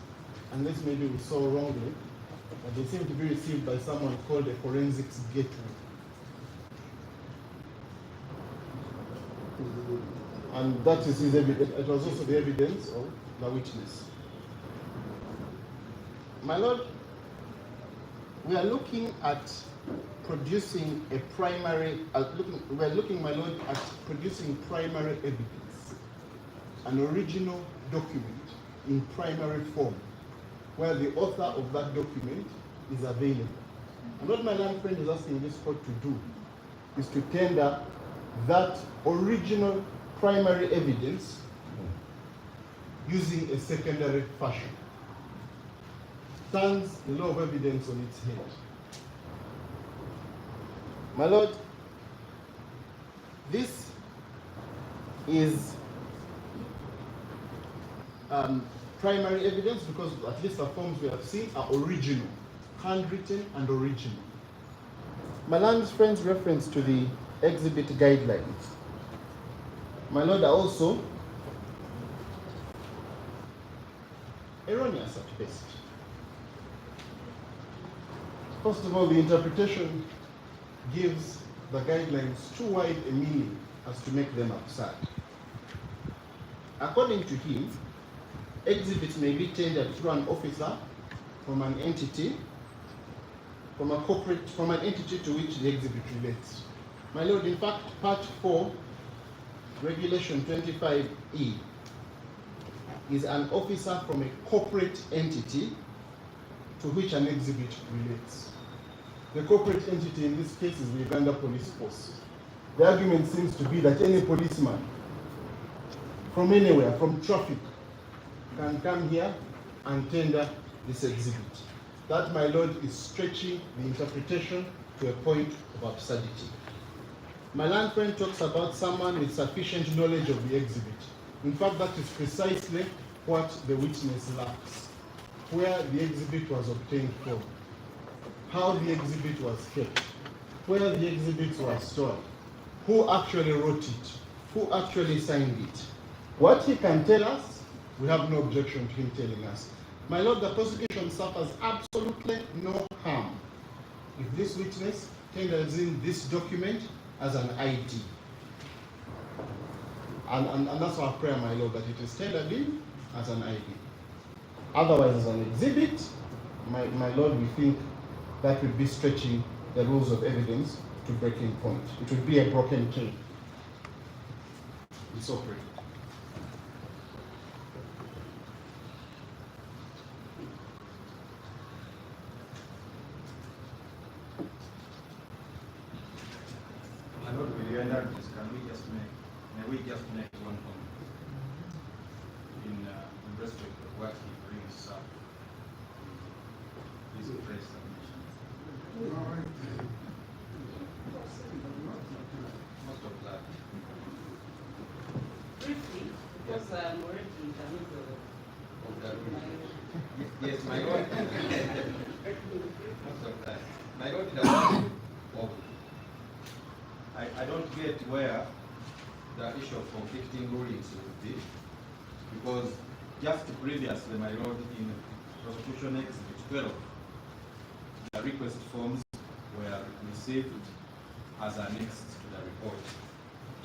maybe we saw wrongly, but they seem to be received by someone called a forensics gateway. And that is his evidence. It was also the evidence of the witness. My Lord, we are looking at producing a primary, we are looking, my Lord, at producing primary evidence, an original document in primary form, where the author of that document is available. And what my learned friend is asking this court to do is to tender that original primary evidence using a secondary fashion. Turns the law of evidence on its head. My Lord, this is primary evidence because at least the forms we have seen are original, handwritten and original. My learned friend's reference to the exhibit guidelines, my Lord, are also erroneous at best. First of all, the interpretation gives the guidelines too wide a meaning as to make them absurd. According to him, exhibits may be tendered through an officer from an entity, from an entity to which the exhibit relates. My Lord, in fact, Part 4, Regulation 25E, is an officer from a corporate entity to which an exhibit relates. The corporate entity in this case is the Uganda Police Force. The argument seems to be that any policeman from anywhere, from traffic, can come here and tender this exhibit. That, my Lord, is stretching the interpretation to a point of absurdity. My learned friend talks about someone with sufficient knowledge of the exhibit. In fact, that is precisely what the witness lacks. Where the exhibit was obtained from, how the exhibit was kept, where the exhibits were stored, who actually wrote it, who actually signed it. What he can tell us, we have no objection to him telling us. My Lord, the prosecution suffers absolutely no harm if this witness tenders in this document as an ID. And that's our prayer, my Lord, that it is tendered in as an ID. Otherwise, as an exhibit, my Lord, we think that would be stretching the rules of evidence to breaking point. It would be a broken chain. We so pray. My Lord, will you enter this? May we just make one comment in respect of what he brings up in his press submission. Most of that. Briefly, because I'm already in the middle Of that. Yes, my Lord. Most of that. My Lord, I don't get where the issue of conflicting rulings would be, because just previously, my Lord, in Prosecution Exhibit 12, the request forms were received as annexed to the report.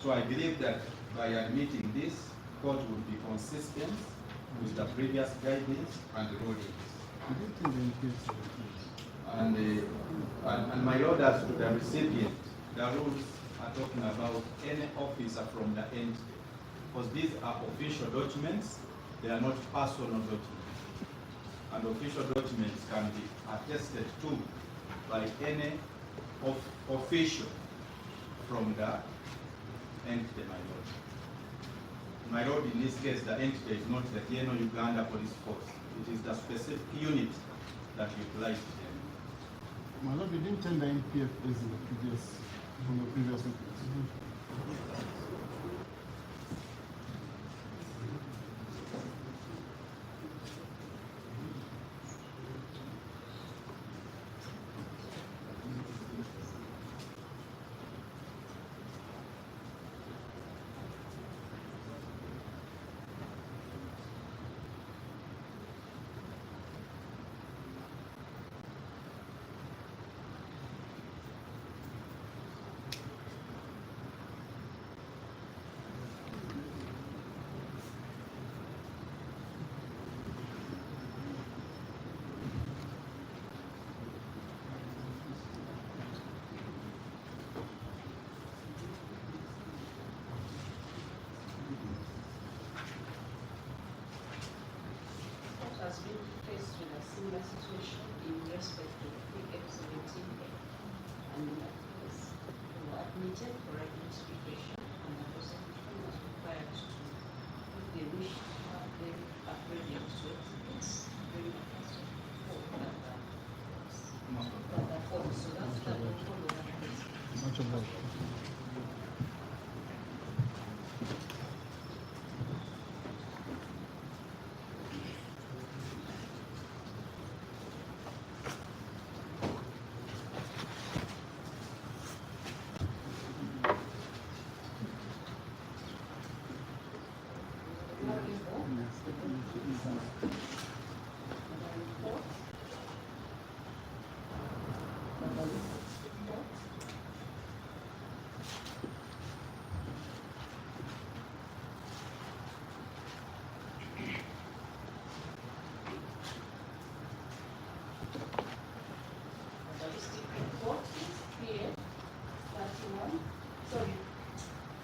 So I believe that by admitting this, court would be consistent with the previous guidance and rulings. And my Lord, as to the recipient, the rules are talking about any officer from the entity, because these are official documents, they are not personal documents. And official documents can be attested to by any official from the entity, my Lord. My Lord, in this case, the entity is not the Kenya Uganda Police Force. It is the specific unit that utilized them. My Lord, you didn't tender NPF as in the previous, from the previous reports. Has been faced with a similar situation in respect to PF-17 and was admitted for identification, and the prosecution was required to, if they wish to have them apprehended to exhibits, bring a person for that form. So that's the protocol of that case. Much of that.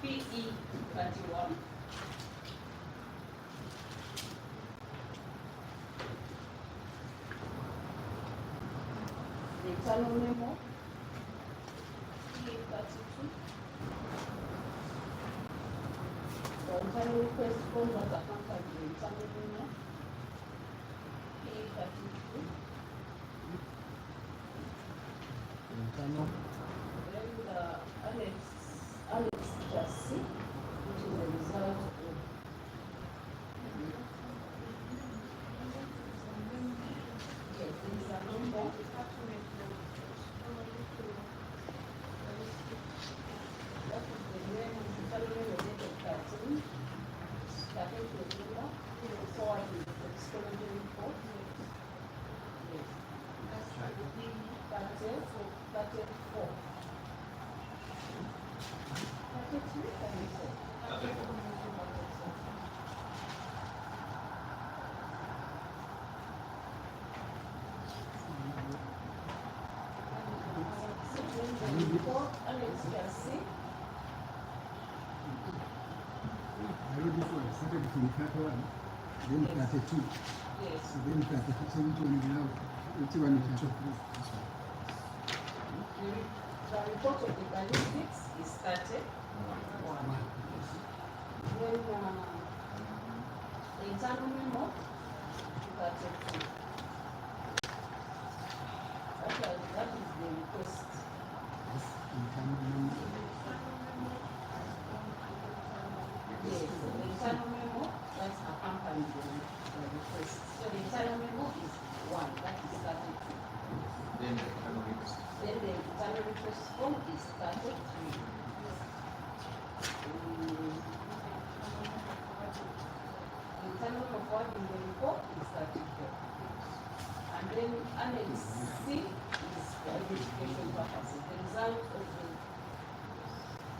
PE31. The internal memo, PE32. The internal request form that accompanies the internal memo, PE32. Internal. Then the Alex Chassis, which is the result of yes, there is a number. That is the name of the following related pattern. Starting to the number, forward to the disclosure report. Yes. Pattern 4. Alex Chassis. I wrote this one, started from 31, then 32. Yes. So then 32, so which one is now? Which one is now? The report of the ballistics is started. One. Then the internal memo, 32. That is the request. Yes, internal memo. Yes, the internal memo that's accompanied the request. So the internal memo is 1, that is 32. Then the internal request. Then the internal request form is 33. The internal report in the report is 34. And then Annex C is for identification purposes. The result of the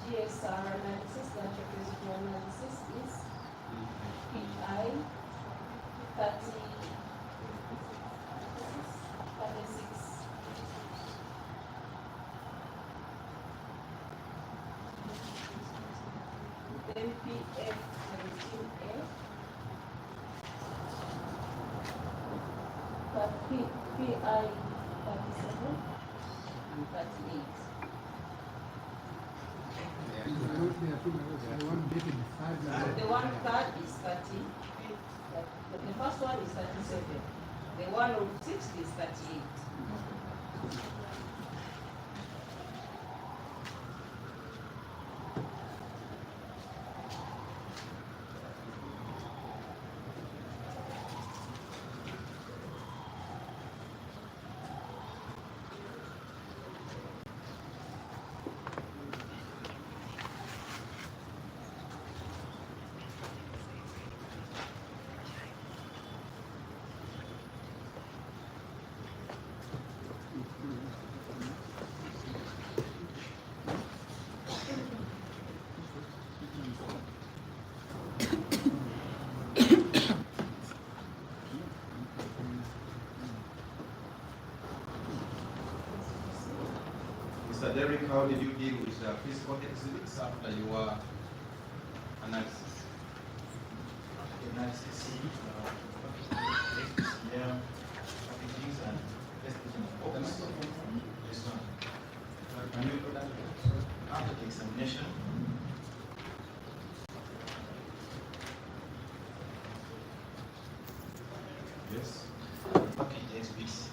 GSR analysis, the residue analysis, is PI 30. PI 37 and 38. The one card is 30. The first one is 37. The one on 60 is 38. Mr. Derrick, how did you deal with physical exhibits after your analysis? After the analysis, yeah, packages and testing of box. This one. Can you put that after the examination? Yes. Package the exhibits.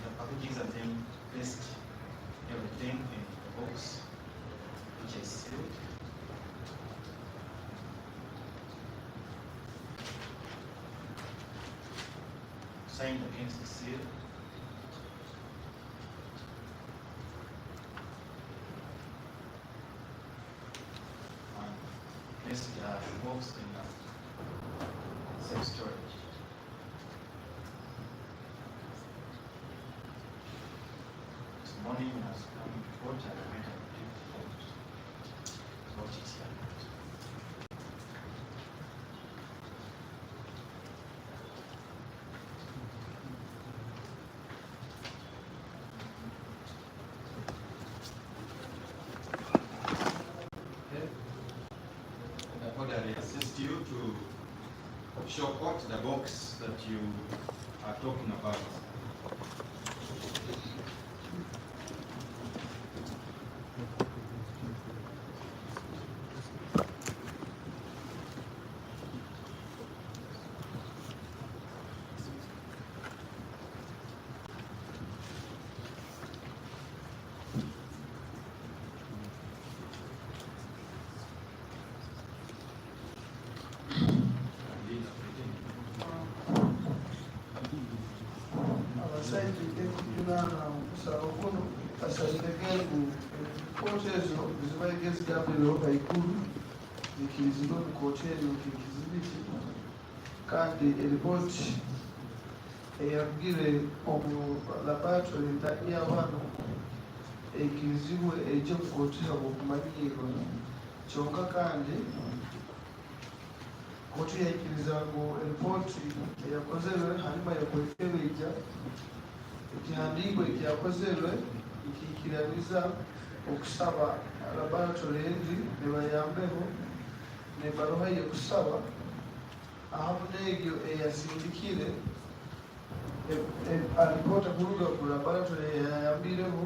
The packages and then placed everything in the box, which is sealed. Signed against the seal. And placed the box in safe storage. This morning when I was coming to court, I went and picked the box. What is here? The orderly assist you to show court the box that you are talking about. abasajja ekujunana okusaba kuno basalirege ngu kooti ezo ezibaige ezigambirweho baikulu zikirizibwe mu kooti ezo kekizibiti kandi eripooti eyagire omu laboratory ntali y'abaana ekirizibwe ejje mu kooti abo okumanyiirwa kyonka kandi kooti yaikiriza ngu eripooti eyakozerwe hanyuma yakwekebejja ekihandiiko ekyakozerwe ikiikiraniza okusaba laboratory endi ne bayambeho nebaruha yekusaba ahamu n'egyo eyasindikire alipoota kuruga ku laboratory eyayambireho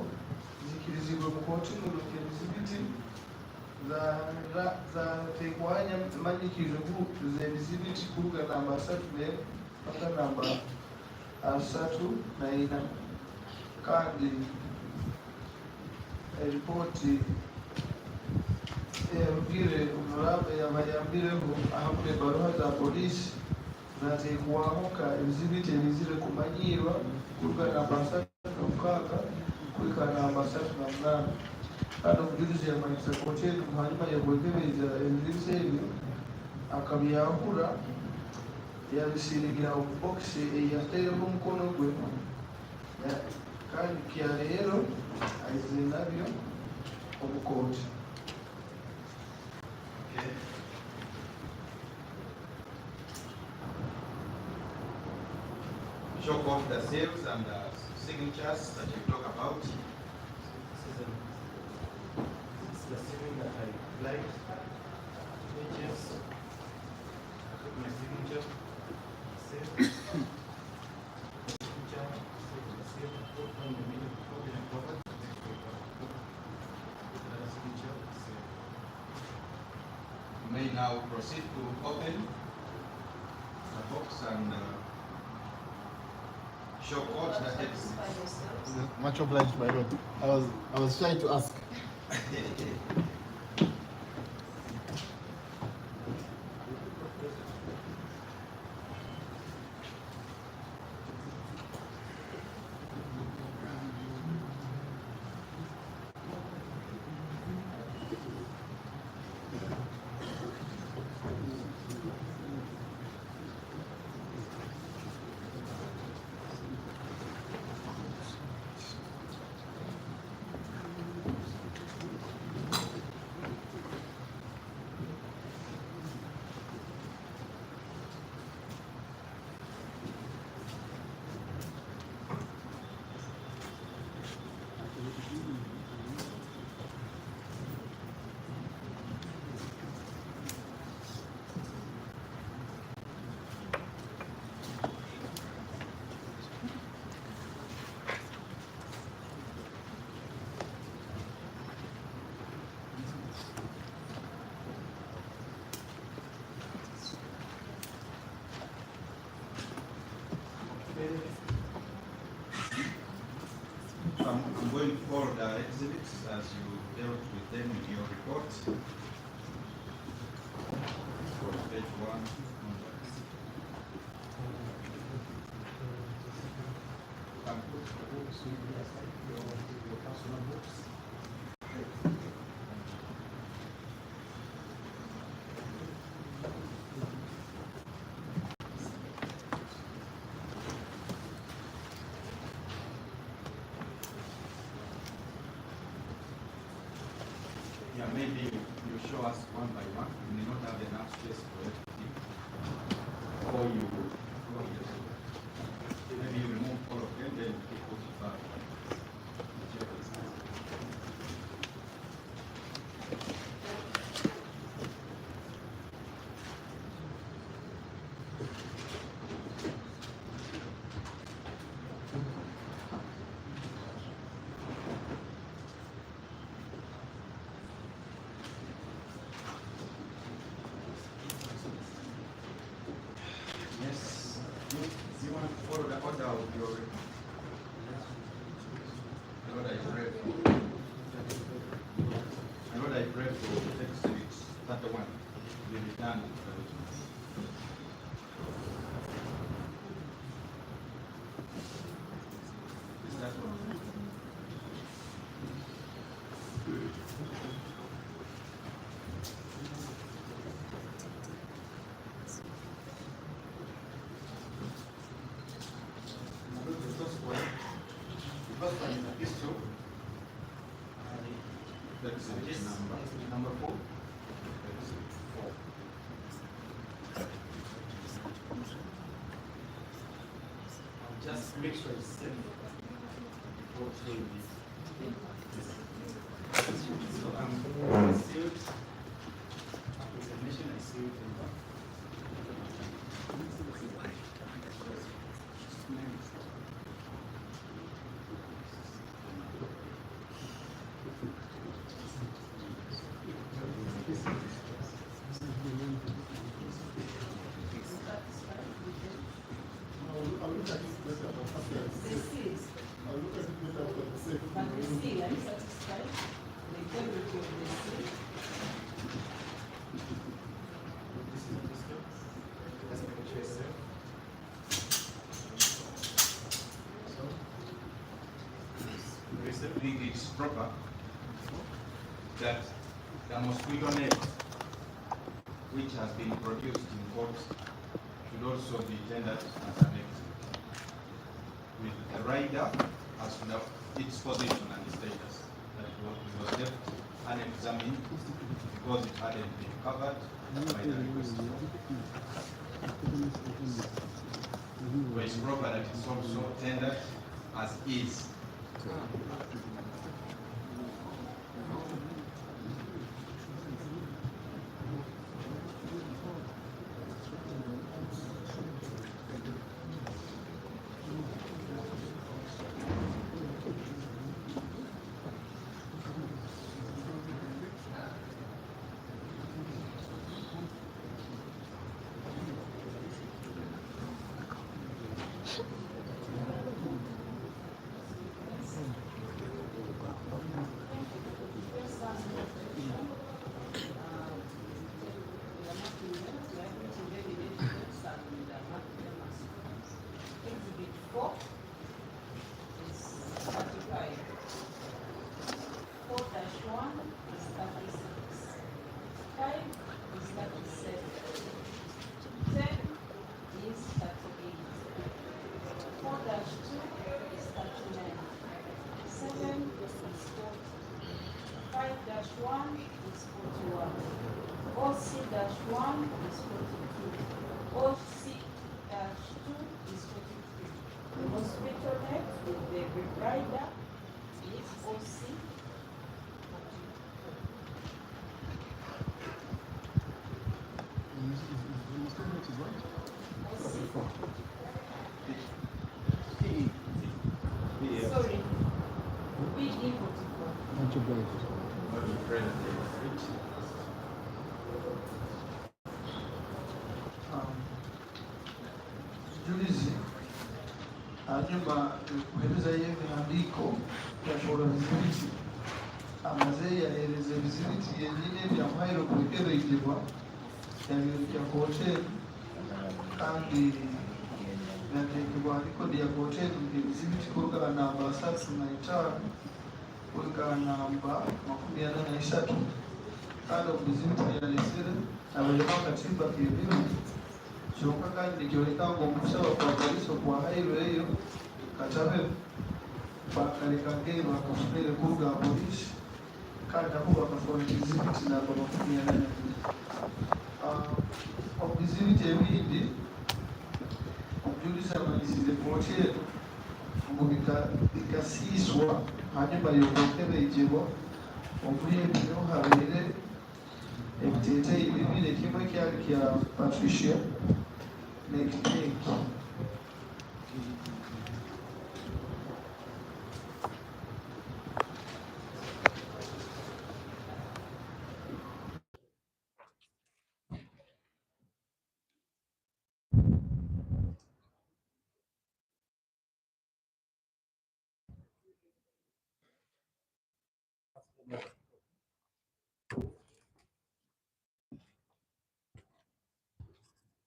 zikirizibwe mu kooti muno kebizibiti zatekwanya manyikirivu zebizibiti kuruga namba 3 mpaka namba 34 kandi eripooti eyarugire omulamba yabayambireho ahamu nebaruha za polisi zateekwamu ka ebizibiti ebizire kumanyiirwa kuruga namba 36 kulika namba 38 kandi omujulizi yamanyisa kooti eno hanyuma yakwekebeza ebizibiti ebyo akabyahura yabisirigira mu bokisi eyataireho omukono gwe kandi kyaleero aize nabyo omu kooti. Okay. Show court the seals and the signatures that you talk about. is assuming that I applied changes, I put my signature, save, signature, save, put on the middle, copy and cover, next we put another signature, save. You may now proceed to open the box and show code that exists. Satisfy yourselves. Much obliged, my lord. I was trying to ask. I'm going to follow the exhibits as you dealt with them in your report. From page 1 onwards. Yeah, maybe you show us one by one. You may not have enough space for everything. Or maybe you remove all of them, then you put it back. Yes. You want to follow the order of your Lord, I pray for Lord, I pray for the exhibits 31 be returned to the originals. Is that one? The first one is a pistol. That's number 4. I'll just make sure it's safe before doing this. So I'm sealed. Examination I sealed in the I think it's proper that the mosquito net which has been produced in court should also be tendered as an exhibit, with the rider as to its position and its status, that it was left unexamined because it hadn't been covered by the request. So it's proper that it's also tendered as is. 5-1 is 41. OC-1 is 42. OC-2 is 43. The mosquito net with the rider is OC. Sorry, BD 44. Julizi hanyuma kuhereza y'emihandiko yashobora bizibiti amaze yahereza bizibiti yenyine byamuhaye kurekererwa yabirukya ku hoteli kandi byatekerwa ariko ya hoteli bizibiti kurugana namba 35 kurugana namba 23 kandi bizibiti yalesere abalema katimba kibiro kyokka kandi gyoleka ng'omusaba kwagaliso kwa hayiro eyo katabe bakaleka ngeri bakafunire ku lwa polisi kandi abo bakafuna ebizibiti nabo bafunira obuzibiti ebindi obujulizi amanyisize kwokyero ngo bikasiiswa hanyuma yobokebeijibwa omuli ebyo habeire ebiteeteeyi bibiri kimwe kyali kya Patricia n'ekiteeki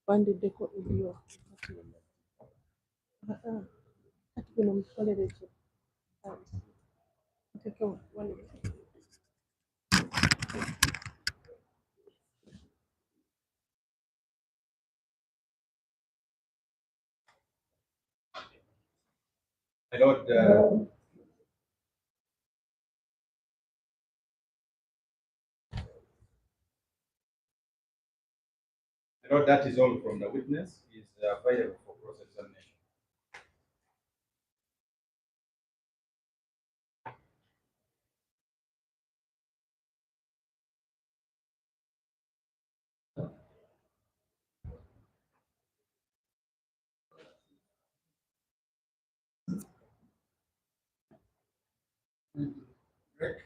Wandiddeko ebyo kati bino mukolere ki tekewa wandidde Lord, Lord, that is all from the witness. Is available for cross examination. Rick?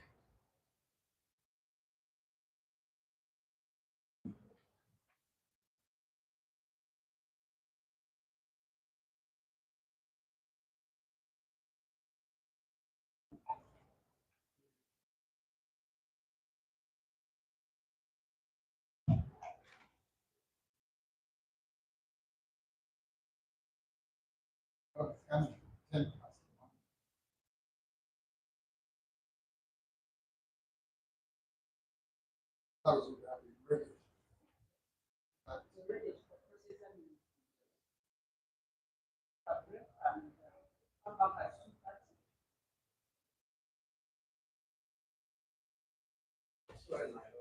Sorry.